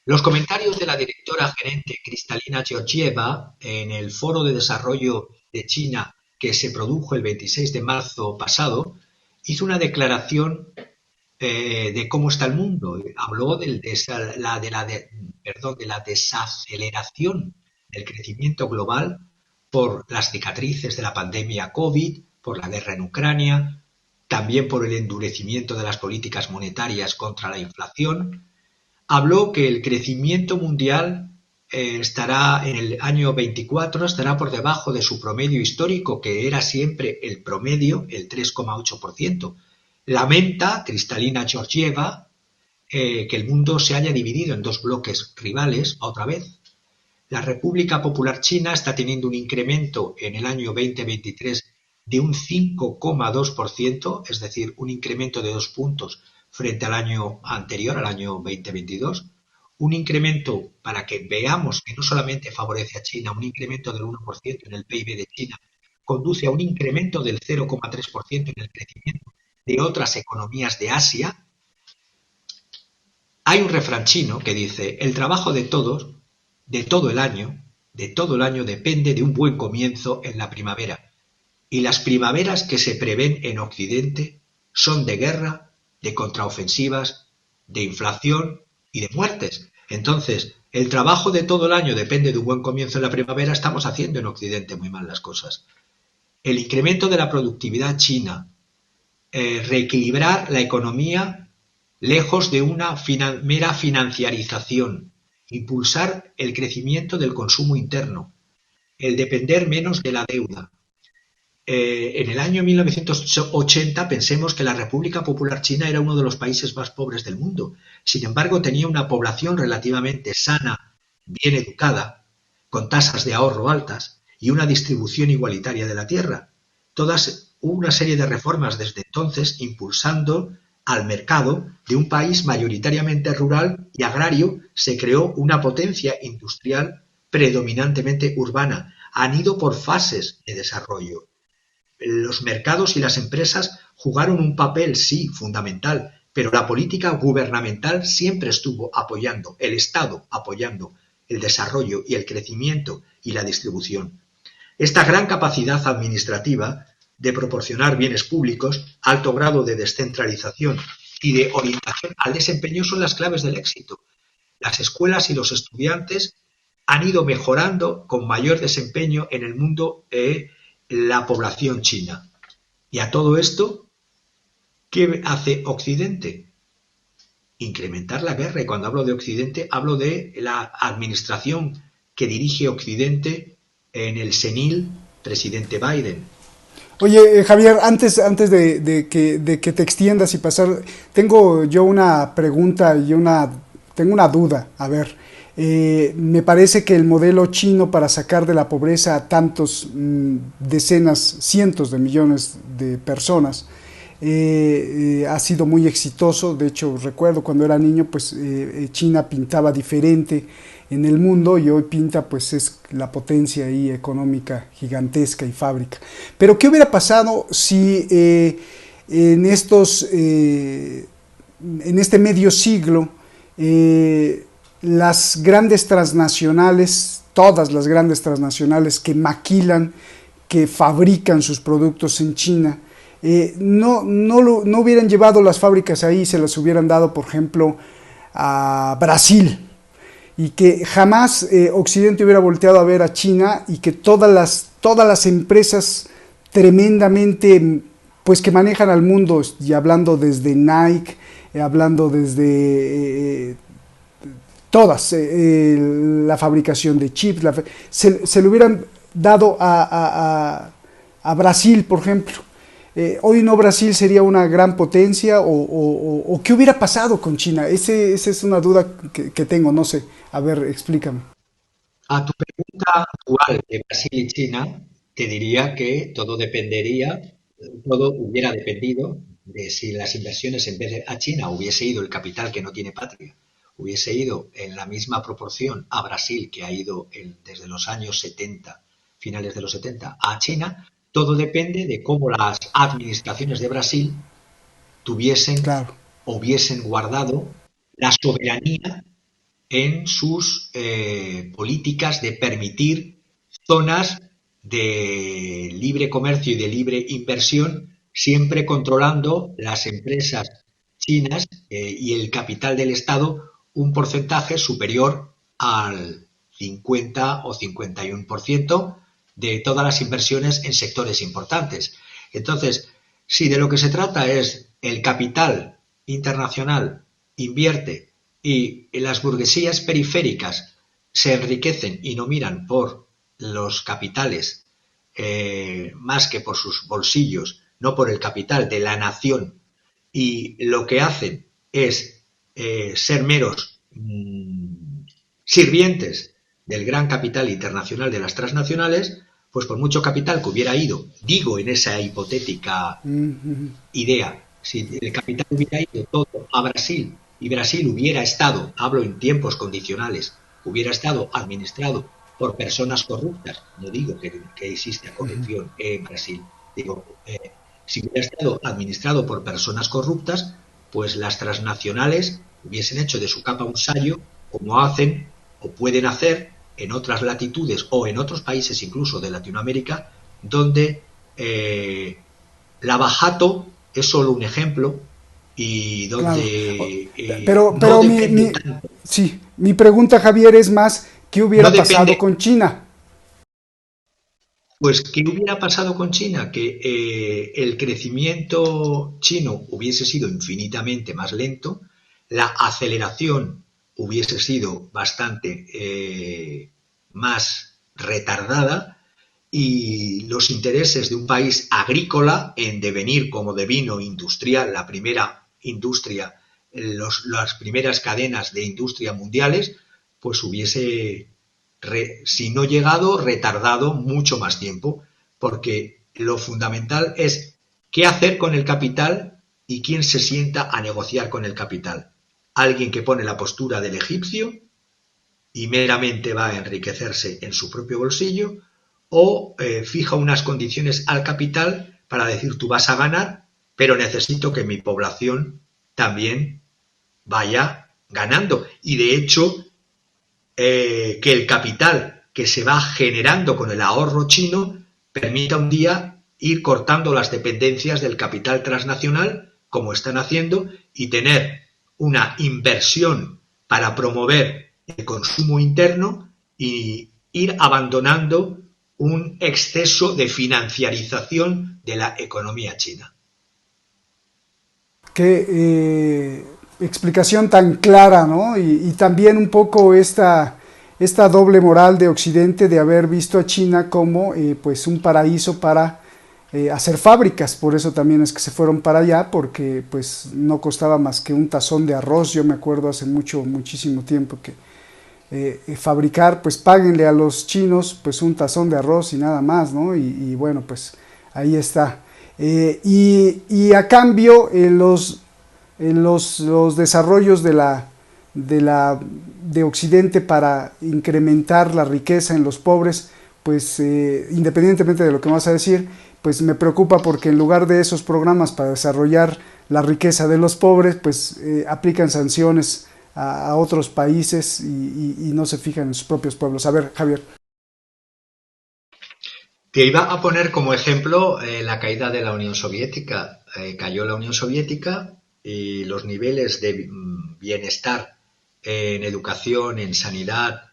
Los comentarios de la directora gerente Kristalina Georgieva en el Foro de Desarrollo de China que se produjo el 26 de marzo pasado, hizo una declaración de cómo está el mundo. Habló de la desaceleración del crecimiento global por las cicatrices de la pandemia COVID, por la guerra en Ucrania, también por el endurecimiento de las políticas monetarias contra la inflación. Habló que el crecimiento mundial estará en el año 24, estará por debajo de su promedio histórico, que era siempre el promedio, el 3,8%. Lamenta Kristalina Georgieva que el mundo se haya dividido en dos bloques rivales otra vez. La República Popular China está teniendo un incremento en el año 2023 de un 5,2%, es decir, un incremento de 2 puntos frente al año anterior, al año 2022. Un incremento, para que veamos que no solamente favorece a China, un incremento del 1% en el PIB de China conduce a un incremento del 0,3% en el crecimiento de otras economías de Asia. Hay un refrán chino que dice: el trabajo de todos, de todo el año depende de un buen comienzo en la primavera. Y las primaveras que se prevén en Occidente son de guerra, de contraofensivas, de inflación y de muertes. Entonces, el trabajo de todo el año depende de un buen comienzo en la primavera. Estamos haciendo en Occidente muy mal las cosas. El incremento de la productividad china, reequilibrar la economía lejos de una mera financiarización impulsar el crecimiento del consumo interno, el depender menos de la deuda. En el año 1980 pensemos que la República Popular China era uno de los países más pobres del mundo. Sin embargo, tenía una población relativamente sana, bien educada, con tasas de ahorro altas y una distribución igualitaria de la tierra. Hubo una serie de reformas desde entonces impulsando al mercado de un país mayoritariamente rural y agrario. Se creó una potencia industrial predominantemente urbana. Han ido por fases de desarrollo. Los mercados y las empresas jugaron un papel, sí, fundamental, pero la política gubernamental siempre estuvo apoyando, el Estado apoyando el desarrollo y el crecimiento y la distribución. Esta gran capacidad administrativa de proporcionar bienes públicos, alto grado de descentralización y de orientación al desempeño son las claves del éxito. Las escuelas y los estudiantes han ido mejorando con mayor desempeño en el mundo la población china. Y a todo esto, ¿qué hace Occidente? Incrementar la guerra. Y cuando hablo de Occidente, hablo de la administración que dirige Occidente en el senil presidente Biden. Oye, Javier, antes de que te extiendas y pasar, tengo yo una pregunta y tengo una duda. A ver, me parece que el modelo chino para sacar de la pobreza a tantos decenas, cientos de millones de personas ha sido muy exitoso. De hecho, recuerdo cuando era niño, pues China pintaba diferente en el mundo y hoy pinta, pues es la potencia ahí económica gigantesca y fábrica. Pero ¿qué hubiera pasado si en este medio siglo las grandes transnacionales, todas las grandes transnacionales que maquilan, que fabrican sus productos en China, no hubieran llevado las fábricas ahí, se las hubieran dado, por ejemplo, a Brasil, y que jamás Occidente hubiera volteado a ver a China, y que todas las empresas tremendamente, pues que manejan al mundo, y hablando desde Nike, hablando desde todas, la fabricación de chips, se le hubieran dado a Brasil, por ejemplo. Hoy no, Brasil sería una gran potencia, o ¿qué hubiera pasado con China? Esa es una duda que tengo, no sé. A ver, explícame. A tu pregunta actual de Brasil y China, te diría que todo hubiera dependido de si las inversiones en vez de a China hubiese ido el capital que no tiene patria, hubiese ido en la misma proporción a Brasil que ha ido desde los años 70, finales de los 70, a China. Todo depende de cómo las administraciones de Brasil hubiesen guardado la soberanía en sus políticas de permitir zonas de libre comercio y de libre inversión, siempre controlando las empresas chinas y el capital del Estado un porcentaje superior al 50 o 51% de todas las inversiones en sectores importantes. Entonces, si de lo que se trata es el capital internacional invierte y las burguesías periféricas se enriquecen y no miran por los capitales más que por sus bolsillos, no por el capital de la nación, y lo que hacen es ser meros sirvientes del gran capital internacional de las transnacionales, pues por mucho capital que hubiera ido, digo en esa hipotética idea, si el capital hubiera ido todo a Brasil y Brasil hubiera estado, hablo en tiempos condicionales, hubiera estado administrado por personas corruptas, no digo que exista corrupción en Brasil, digo, si hubiera estado administrado por personas corruptas, pues las transnacionales hubiesen hecho de su capa un sayo, como hacen o pueden hacer en otras latitudes o en otros países incluso de Latinoamérica, donde Lavajato es solo un ejemplo y donde pero no mi pregunta, Javier, es más, ¿qué hubiera pasado con China? Pues, ¿qué hubiera pasado con China? Que el crecimiento chino hubiese sido infinitamente más lento, la aceleración hubiese sido bastante más retardada, y los intereses de un país agrícola en devenir como devino industrial, la primera industria, las primeras cadenas de industria mundiales, pues hubiese, si no llegado, retardado mucho más tiempo, porque lo fundamental es qué hacer con el capital y quién se sienta a negociar con el capital. Alguien que pone la postura del egipcio y meramente va a enriquecerse en su propio bolsillo, o fija unas condiciones al capital para decir tú vas a ganar, pero necesito que mi población también vaya ganando. Y de hecho, que el capital que se va generando con el ahorro chino permita un día ir cortando las dependencias del capital transnacional, como están haciendo, y tener una inversión para promover el consumo interno y ir abandonando un exceso de financiarización de la economía china. Qué explicación tan clara, ¿no? Y también un poco esta doble moral de Occidente de haber visto a China como pues un paraíso para hacer fábricas. Por eso también es que se fueron para allá, porque pues no costaba más que un tazón de arroz. Yo me acuerdo hace muchísimo tiempo que fabricar, pues páguenle a los chinos pues un tazón de arroz y nada más, ¿no? Y bueno, pues ahí está. Y a cambio los desarrollos de Occidente para incrementar la riqueza en los pobres, pues independientemente de lo que me vas a decir, pues me preocupa porque en lugar de esos programas para desarrollar la riqueza de los pobres, pues aplican sanciones a otros países y no se fijan en sus propios pueblos. A ver, Javier. Te iba a poner como ejemplo la caída de la Unión Soviética. Cayó la Unión Soviética y los niveles de bienestar en educación, en sanidad,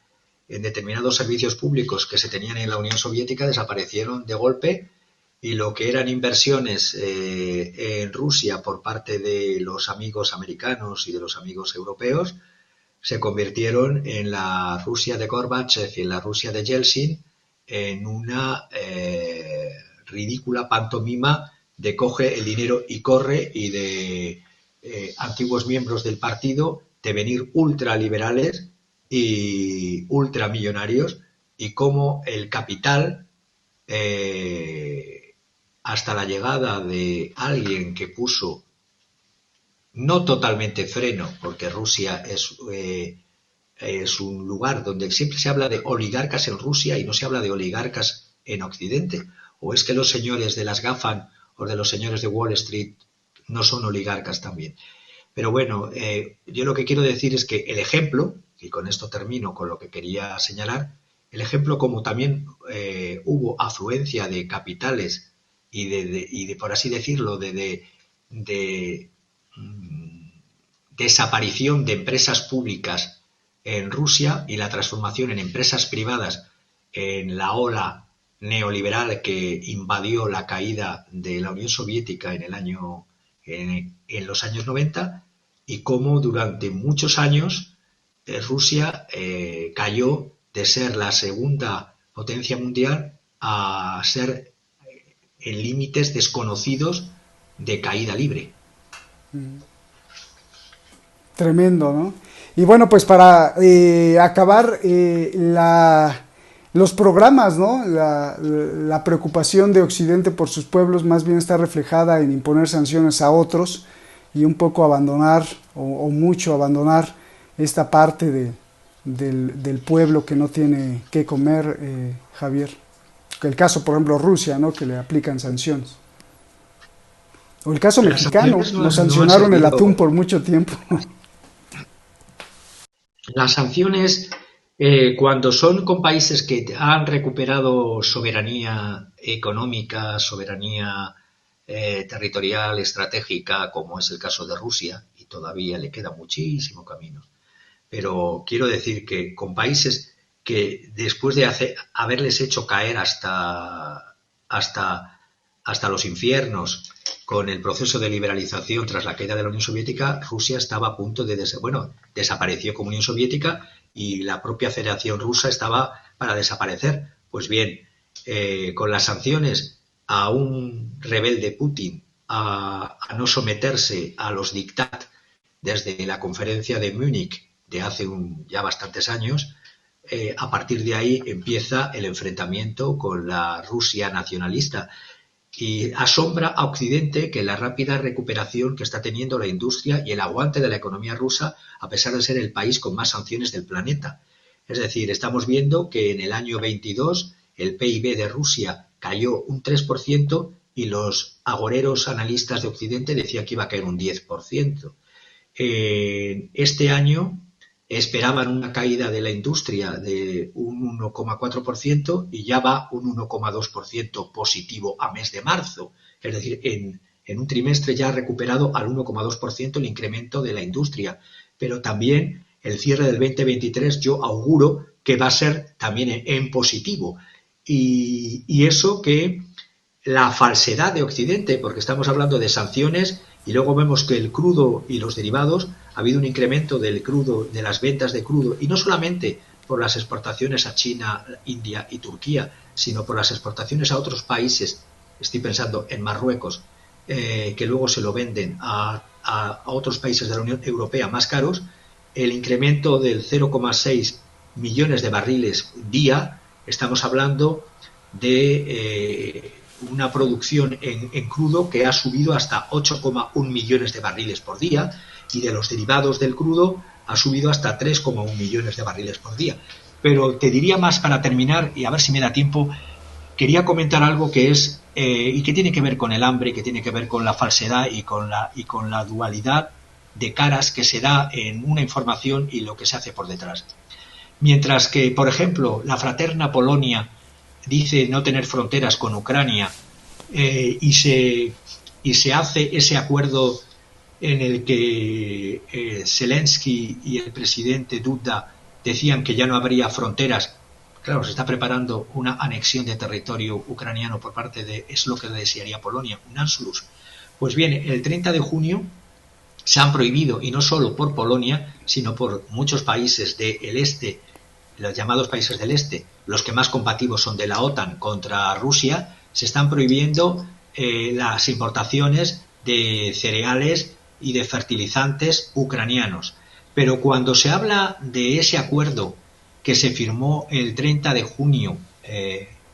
en determinados servicios públicos que se tenían en la Unión Soviética desaparecieron de golpe, y lo que eran inversiones en Rusia por parte de los amigos americanos y de los amigos europeos se convirtieron en la Rusia de Gorbachev y en la Rusia de Yeltsin en una ridícula pantomima de coge el dinero y corre, y de antiguos miembros del partido devenir ultraliberales y ultramillonarios, y cómo el capital hasta la llegada de alguien que puso no totalmente freno, porque Rusia es un lugar donde siempre se habla de oligarcas en Rusia y no se habla de oligarcas en Occidente. ¿O es que los señores de las GAFAM o de los señores de Wall Street no son oligarcas también? Pero bueno, yo lo que quiero decir es que el ejemplo, y con esto termino con lo que quería señalar, el ejemplo como también hubo afluencia de capitales y de por así decirlo, de desaparición de empresas públicas en Rusia y la transformación en empresas privadas en la ola neoliberal que invadió la caída de la Unión Soviética en los años 90, y cómo durante muchos años Rusia cayó de ser la segunda potencia mundial a ser en límites desconocidos de caída libre. Tremendo, ¿no? Y bueno, pues para acabar, los programas, ¿no? La preocupación de Occidente por sus pueblos más bien está reflejada en imponer sanciones a otros y un poco abandonar, o mucho abandonar, esta parte del pueblo que no tiene qué comer, Javier. El caso, por ejemplo, Rusia, ¿no? Que le aplican sanciones. O el caso mexicano, nos sancionaron el atún por mucho tiempo. Las sanciones, cuando son con países que han recuperado soberanía económica, soberanía territorial, estratégica, como es el caso de Rusia, y todavía le queda muchísimo camino. Pero quiero decir que con países que después de haberles hecho caer hasta los infiernos, con el proceso de liberalización tras la caída de la Unión Soviética, Rusia estaba a punto de desapareció como Unión Soviética y la propia Federación Rusa estaba para desaparecer. Pues bien, con las sanciones a un rebelde Putin a no someterse a los diktat desde la conferencia de Múnich de hace ya bastantes años, a partir de ahí empieza el enfrentamiento con la Rusia nacionalista y asombra a Occidente que la rápida recuperación que está teniendo la industria y el aguante de la economía rusa, a pesar de ser el país con más sanciones del planeta. Es decir, estamos viendo que en el año 22 el PIB de Rusia cayó un 3% y los agoreros analistas de Occidente decían que iba a caer un 10%. Este año esperaban una caída de la industria de un 1,4% y ya va un 1,2% positivo a mes de marzo. Es decir, en un trimestre ya ha recuperado al 1,2% el incremento de la industria. Pero también el cierre del 2023 yo auguro que va a ser también en positivo. Y eso que la falsedad de Occidente, porque estamos hablando de sanciones y luego vemos que el crudo y los derivados, ha habido un incremento del crudo, de las ventas de crudo, y no solamente por las exportaciones a China, India y Turquía, sino por las exportaciones a otros países, estoy pensando en Marruecos, que luego se lo venden a otros países de la Unión Europea más caros, el incremento del 0,6 millones de barriles día, estamos hablando de una producción en crudo que ha subido hasta 8,1 millones de barriles por día y de los derivados del crudo ha subido hasta 3,1 millones de barriles por día. Pero te diría más para terminar, y a ver si me da tiempo, quería comentar algo que es y que tiene que ver con el hambre, que tiene que ver con la falsedad y con la dualidad de caras que se da en una información y lo que se hace por detrás. Mientras que, por ejemplo, la fraterna Polonia dice no tener fronteras con Ucrania y se hace ese acuerdo en el que Zelensky y el presidente Duda decían que ya no habría fronteras. Claro, se está preparando una anexión de territorio ucraniano por parte es lo que desearía Polonia, un Anschluss. Pues bien, el 30 de junio se han prohibido, y no solo por Polonia, sino por muchos países del este, los llamados países del este, los que más combativos son de la OTAN contra Rusia, se están prohibiendo las importaciones de cereales y de fertilizantes ucranianos. Pero cuando se habla de ese acuerdo que se firmó el 30 de junio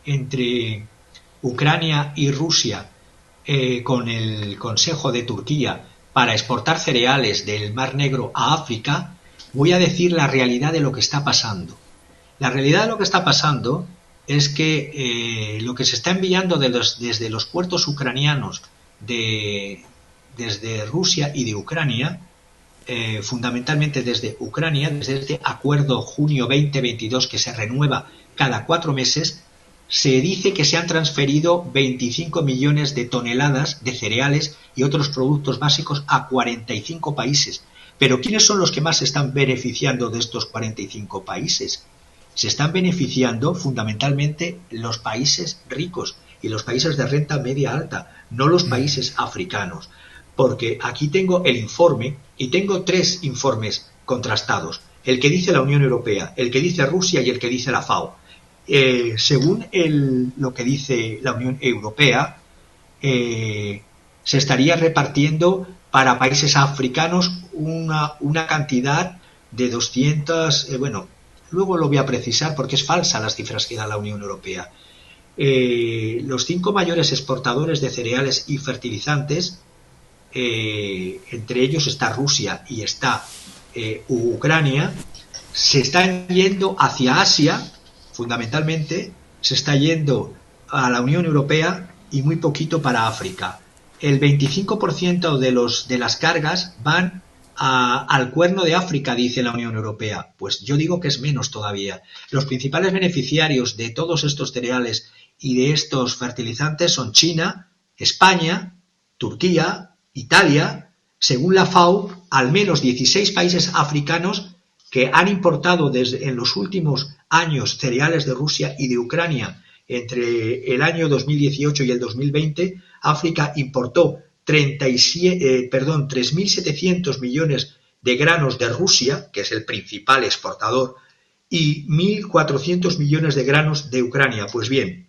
entre Ucrania y Rusia con el Consejo de Turquía para exportar cereales del Mar Negro a África, voy a decir la realidad de lo que está pasando. La realidad de lo que está pasando es que lo que se está enviando desde los puertos ucranianos desde Rusia y de Ucrania, fundamentalmente desde Ucrania, desde este acuerdo junio 2022 que se renueva cada 4 meses, se dice que se han transferido 25 millones de toneladas de cereales y otros productos básicos a 45 países. Pero ¿quiénes son los que más se están beneficiando de estos 45 países? Se están beneficiando fundamentalmente los países ricos y los países de renta media alta, no los países africanos. Porque aquí tengo el informe y tengo 3 informes contrastados. El que dice la Unión Europea, el que dice Rusia y el que dice la FAO. Según lo que dice la Unión Europea, se estaría repartiendo para países africanos una cantidad de 200, luego lo voy a precisar porque es falsa las cifras que da la Unión Europea. Los 5 mayores exportadores de cereales y fertilizantes, entre ellos está Rusia y está Ucrania, se están yendo hacia Asia, fundamentalmente, se está yendo a la Unión Europea y muy poquito para África. El 25% de las cargas van al Cuerno de África, dice la Unión Europea. Pues yo digo que es menos todavía. Los principales beneficiarios de todos estos cereales y de estos fertilizantes son China, España, Turquía, Italia. Según la FAO, al menos 16 países africanos que han importado en los últimos años cereales de Rusia y de Ucrania. Entre el año 2018 y el 2020, África importó 3.700 millones de granos de Rusia, que es el principal exportador, y 1.400 millones de granos de Ucrania. Pues bien,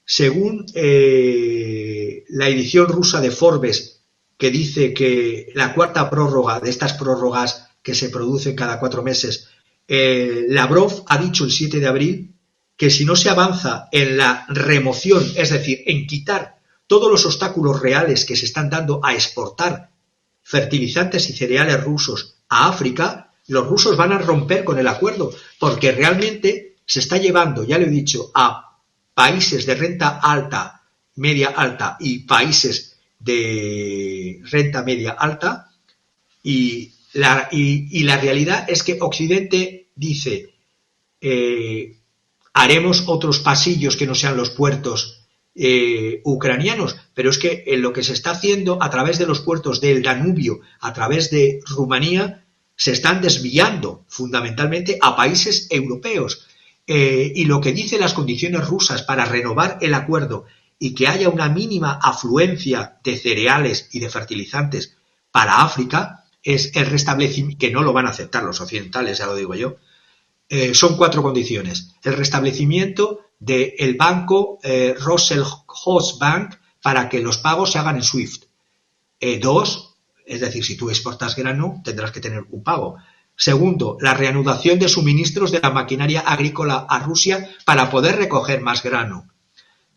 según la edición rusa de Forbes, que dice que la cuarta prórroga de estas prórrogas que se producen cada 4 meses, Lavrov ha dicho el 7 de abril que si no se avanza en la remoción, es decir, en quitar todos los obstáculos reales que se están dando a exportar fertilizantes y cereales rusos a África, los rusos van a romper con el acuerdo, porque realmente se está llevando, ya lo he dicho, a países de renta alta, media alta y países de renta media alta, y la realidad es que Occidente dice haremos otros pasillos que no sean los puertos ucranianos, pero es que en lo que se está haciendo a través de los puertos del Danubio, a través de Rumanía, se están desviando fundamentalmente a países europeos. Y lo que dicen las condiciones rusas para renovar el acuerdo y que haya una mínima afluencia de cereales y de fertilizantes para África es el restablecimiento, que no lo van a aceptar los occidentales, ya lo digo yo. Son 4 condiciones. El restablecimiento del banco Roselhozbank para que los pagos se hagan en SWIFT. 2, es decir, si tú exportas grano tendrás que tener un pago. Segundo, la reanudación de suministros de la maquinaria agrícola a Rusia para poder recoger más grano.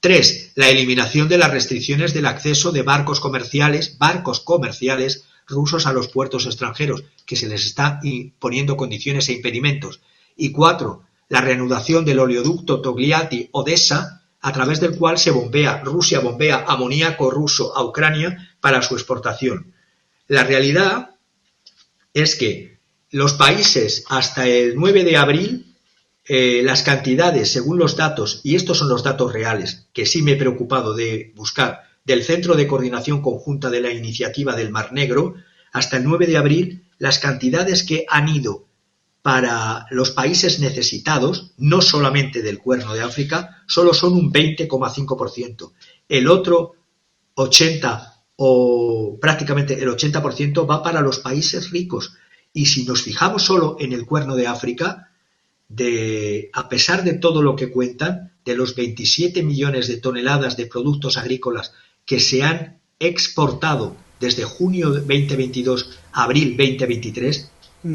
3, la eliminación de las restricciones del acceso de barcos comerciales rusos a los puertos extranjeros, que se les está imponiendo condiciones e impedimentos. Y 4, la reanudación del oleoducto Togliatti-Odessa, a través del cual Rusia bombea amoníaco ruso a Ucrania para su exportación. La realidad es que los países hasta el 9 de abril, las cantidades, según los datos, y estos son los datos reales, que sí me he preocupado de buscar, del Centro de Coordinación Conjunta de la Iniciativa del Mar Negro, hasta el 9 de abril, las cantidades que han ido para los países necesitados, no solamente del Cuerno de África, solo son un 20,5%. El otro 80% o prácticamente el 80% va para los países ricos. Y si nos fijamos solo en el Cuerno de África, a pesar de todo lo que cuentan, de los 27 millones de toneladas de productos agrícolas que se han exportado desde junio de 2022 a abril 2023,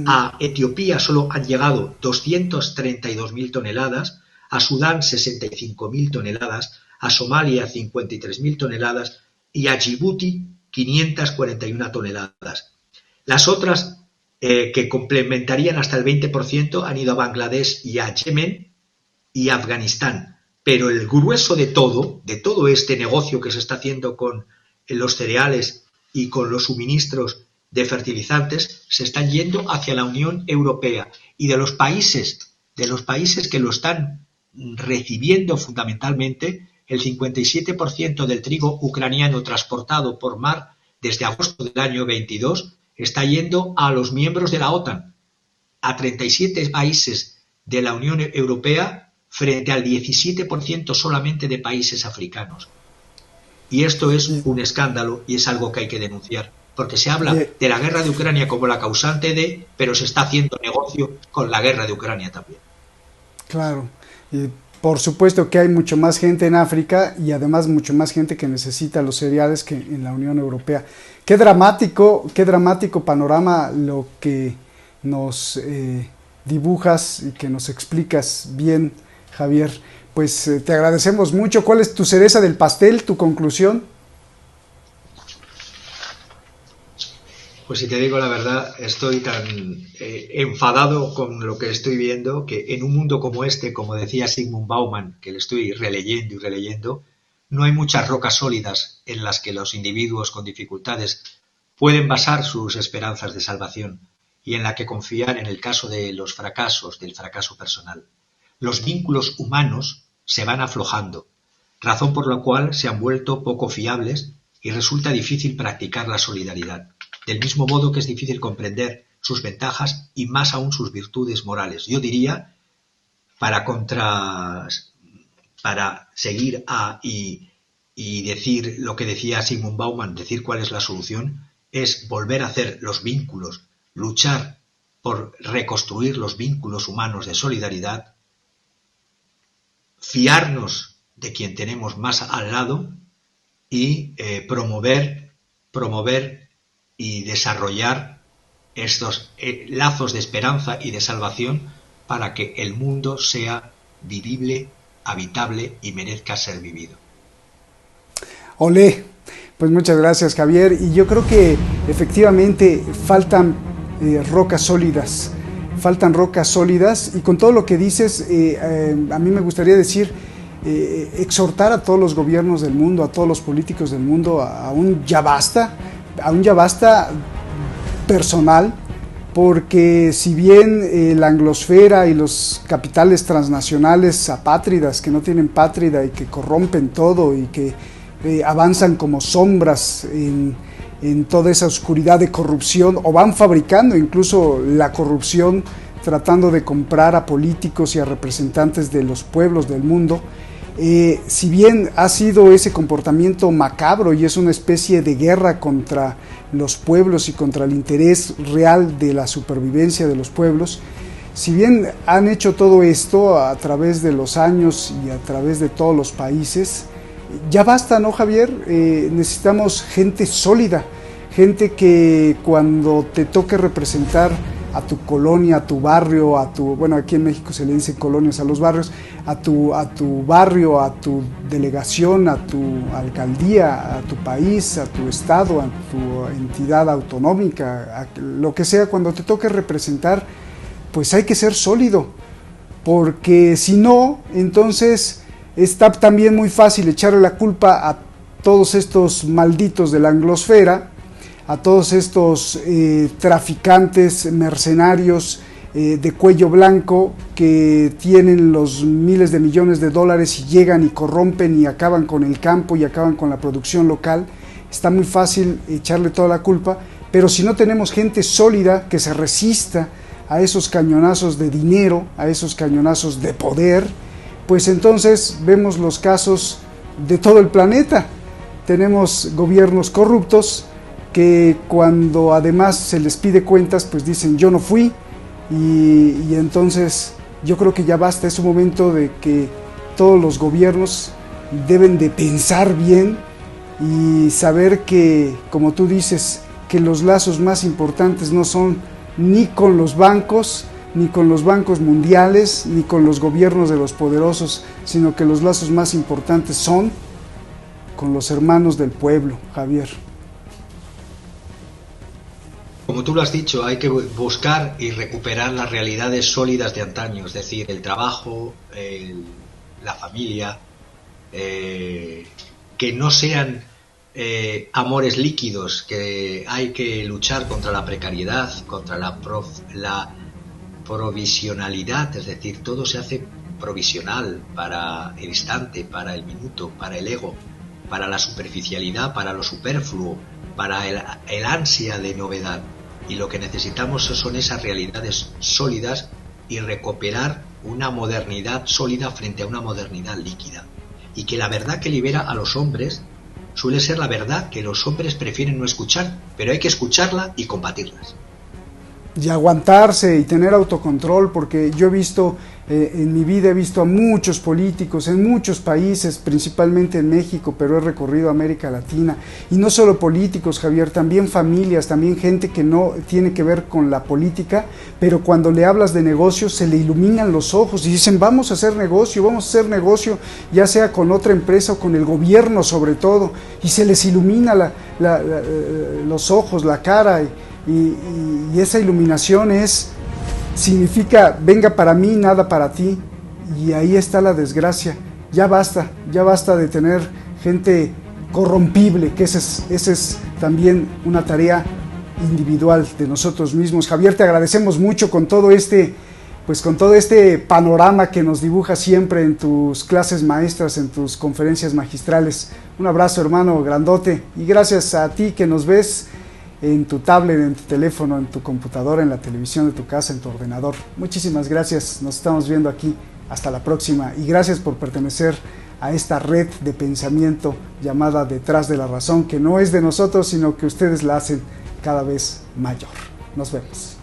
a Etiopía solo han llegado 232.000 toneladas, a Sudán 65.000 toneladas, a Somalia 53.000 toneladas y a Djibouti 541 toneladas. Las otras que complementarían hasta el 20% han ido a Bangladesh y a Yemen y a Afganistán. Pero el grueso de todo este negocio que se está haciendo con los cereales y con los suministros de fertilizantes se están yendo hacia la Unión Europea, y de los países que lo están recibiendo fundamentalmente, el 57% del trigo ucraniano transportado por mar desde agosto del año 22 está yendo a los miembros de la OTAN, a 37 países de la Unión Europea frente al 17% solamente de países africanos. Y esto es un escándalo y es algo que hay que denunciar, porque se habla de la guerra de Ucrania como la causante de, pero se está haciendo negocio con la guerra de Ucrania también. Claro, y por supuesto que hay mucho más gente en África y además mucho más gente que necesita los cereales que en la Unión Europea. Qué dramático panorama lo que nos dibujas y que nos explicas bien, Javier. Pues te agradecemos mucho. ¿Cuál es tu cereza del pastel, tu conclusión? Pues si te digo la verdad, estoy tan enfadado con lo que estoy viendo, que en un mundo como este, como decía Zygmunt Bauman, que le estoy releyendo y releyendo, no hay muchas rocas sólidas en las que los individuos con dificultades pueden basar sus esperanzas de salvación y en la que confiar en el caso de los fracasos, del fracaso personal. Los vínculos humanos se van aflojando, razón por la cual se han vuelto poco fiables y resulta difícil practicar la solidaridad. Del mismo modo que es difícil comprender sus ventajas y más aún sus virtudes morales. Yo diría, para seguir y y decir lo que decía Zygmunt Bauman, decir cuál es la solución, es volver a hacer los vínculos, luchar por reconstruir los vínculos humanos de solidaridad, fiarnos de quien tenemos más al lado y promover y desarrollar estos lazos de esperanza y de salvación para que el mundo sea vivible, habitable y merezca ser vivido. Olé, pues muchas gracias, Javier, y yo creo que efectivamente faltan rocas sólidas, y con todo lo que dices, a mí me gustaría decir, exhortar a todos los gobiernos del mundo, a todos los políticos del mundo a un ya basta personal, porque si bien la anglosfera y los capitales transnacionales apátridas que no tienen pátria y que corrompen todo y que avanzan como sombras en toda esa oscuridad de corrupción, o van fabricando incluso la corrupción tratando de comprar a políticos y a representantes de los pueblos del mundo, si bien ha sido ese comportamiento macabro y es una especie de guerra contra los pueblos y contra el interés real de la supervivencia de los pueblos, si bien han hecho todo esto a través de los años y a través de todos los países, ya basta, ¿no, Javier? Necesitamos gente sólida, gente que cuando te toque representar a tu colonia, a tu barrio, bueno, aquí en México se le dice colonias a los barrios, a tu barrio, a tu delegación, a tu alcaldía, a tu país, a tu estado, a tu entidad autonómica, a lo que sea, cuando te toque representar, pues hay que ser sólido, porque si no, entonces está también muy fácil echarle la culpa a todos estos malditos de la anglosfera, a todos estos traficantes, mercenarios de cuello blanco que tienen los miles de millones de dólares y llegan y corrompen y acaban con el campo y acaban con la producción local. Está muy fácil echarle toda la culpa, pero si no tenemos gente sólida que se resista a esos cañonazos de dinero, a esos cañonazos de poder, pues entonces vemos los casos de todo el planeta. Tenemos gobiernos corruptos que cuando además se les pide cuentas, pues dicen yo no fui, y entonces yo creo que ya basta, es un momento de que todos los gobiernos deben de pensar bien y saber que, como tú dices, que los lazos más importantes no son ni con los bancos, ni con los bancos mundiales, ni con los gobiernos de los poderosos, sino que los lazos más importantes son con los hermanos del pueblo, Javier. Como tú lo has dicho, hay que buscar y recuperar las realidades sólidas de antaño, es decir, el trabajo, la familia, que no sean amores líquidos, que hay que luchar contra la precariedad, contra la provisionalidad, es decir, todo se hace provisional para el instante, para el minuto, para el ego, para la superficialidad, para lo superfluo, para el ansia de novedad. Y lo que necesitamos son esas realidades sólidas y recuperar una modernidad sólida frente a una modernidad líquida. Y que la verdad que libera a los hombres suele ser la verdad que los hombres prefieren no escuchar, pero hay que escucharla y combatirlas. Y aguantarse y tener autocontrol, porque yo he visto, en mi vida he visto a muchos políticos en muchos países, principalmente en México, pero he recorrido América Latina, y no solo políticos, Javier, también familias, también gente que no tiene que ver con la política, pero cuando le hablas de negocios se le iluminan los ojos y dicen vamos a hacer negocio, ya sea con otra empresa o con el gobierno sobre todo, y se les ilumina los ojos, la cara, y esa iluminación significa venga para mí, nada para ti, y ahí está la desgracia. Ya basta de tener gente corrompible, que esa es también una tarea individual de nosotros mismos. Javier, te agradecemos mucho con todo este panorama que nos dibuja siempre en tus clases maestras, en tus conferencias magistrales. Un abrazo, hermano, grandote, y gracias a ti que nos ves en tu tablet, en tu teléfono, en tu computadora, en la televisión de tu casa, en tu ordenador. Muchísimas gracias, nos estamos viendo aquí, hasta la próxima, y gracias por pertenecer a esta red de pensamiento llamada Detrás de la Razón, que no es de nosotros, sino que ustedes la hacen cada vez mayor. Nos vemos.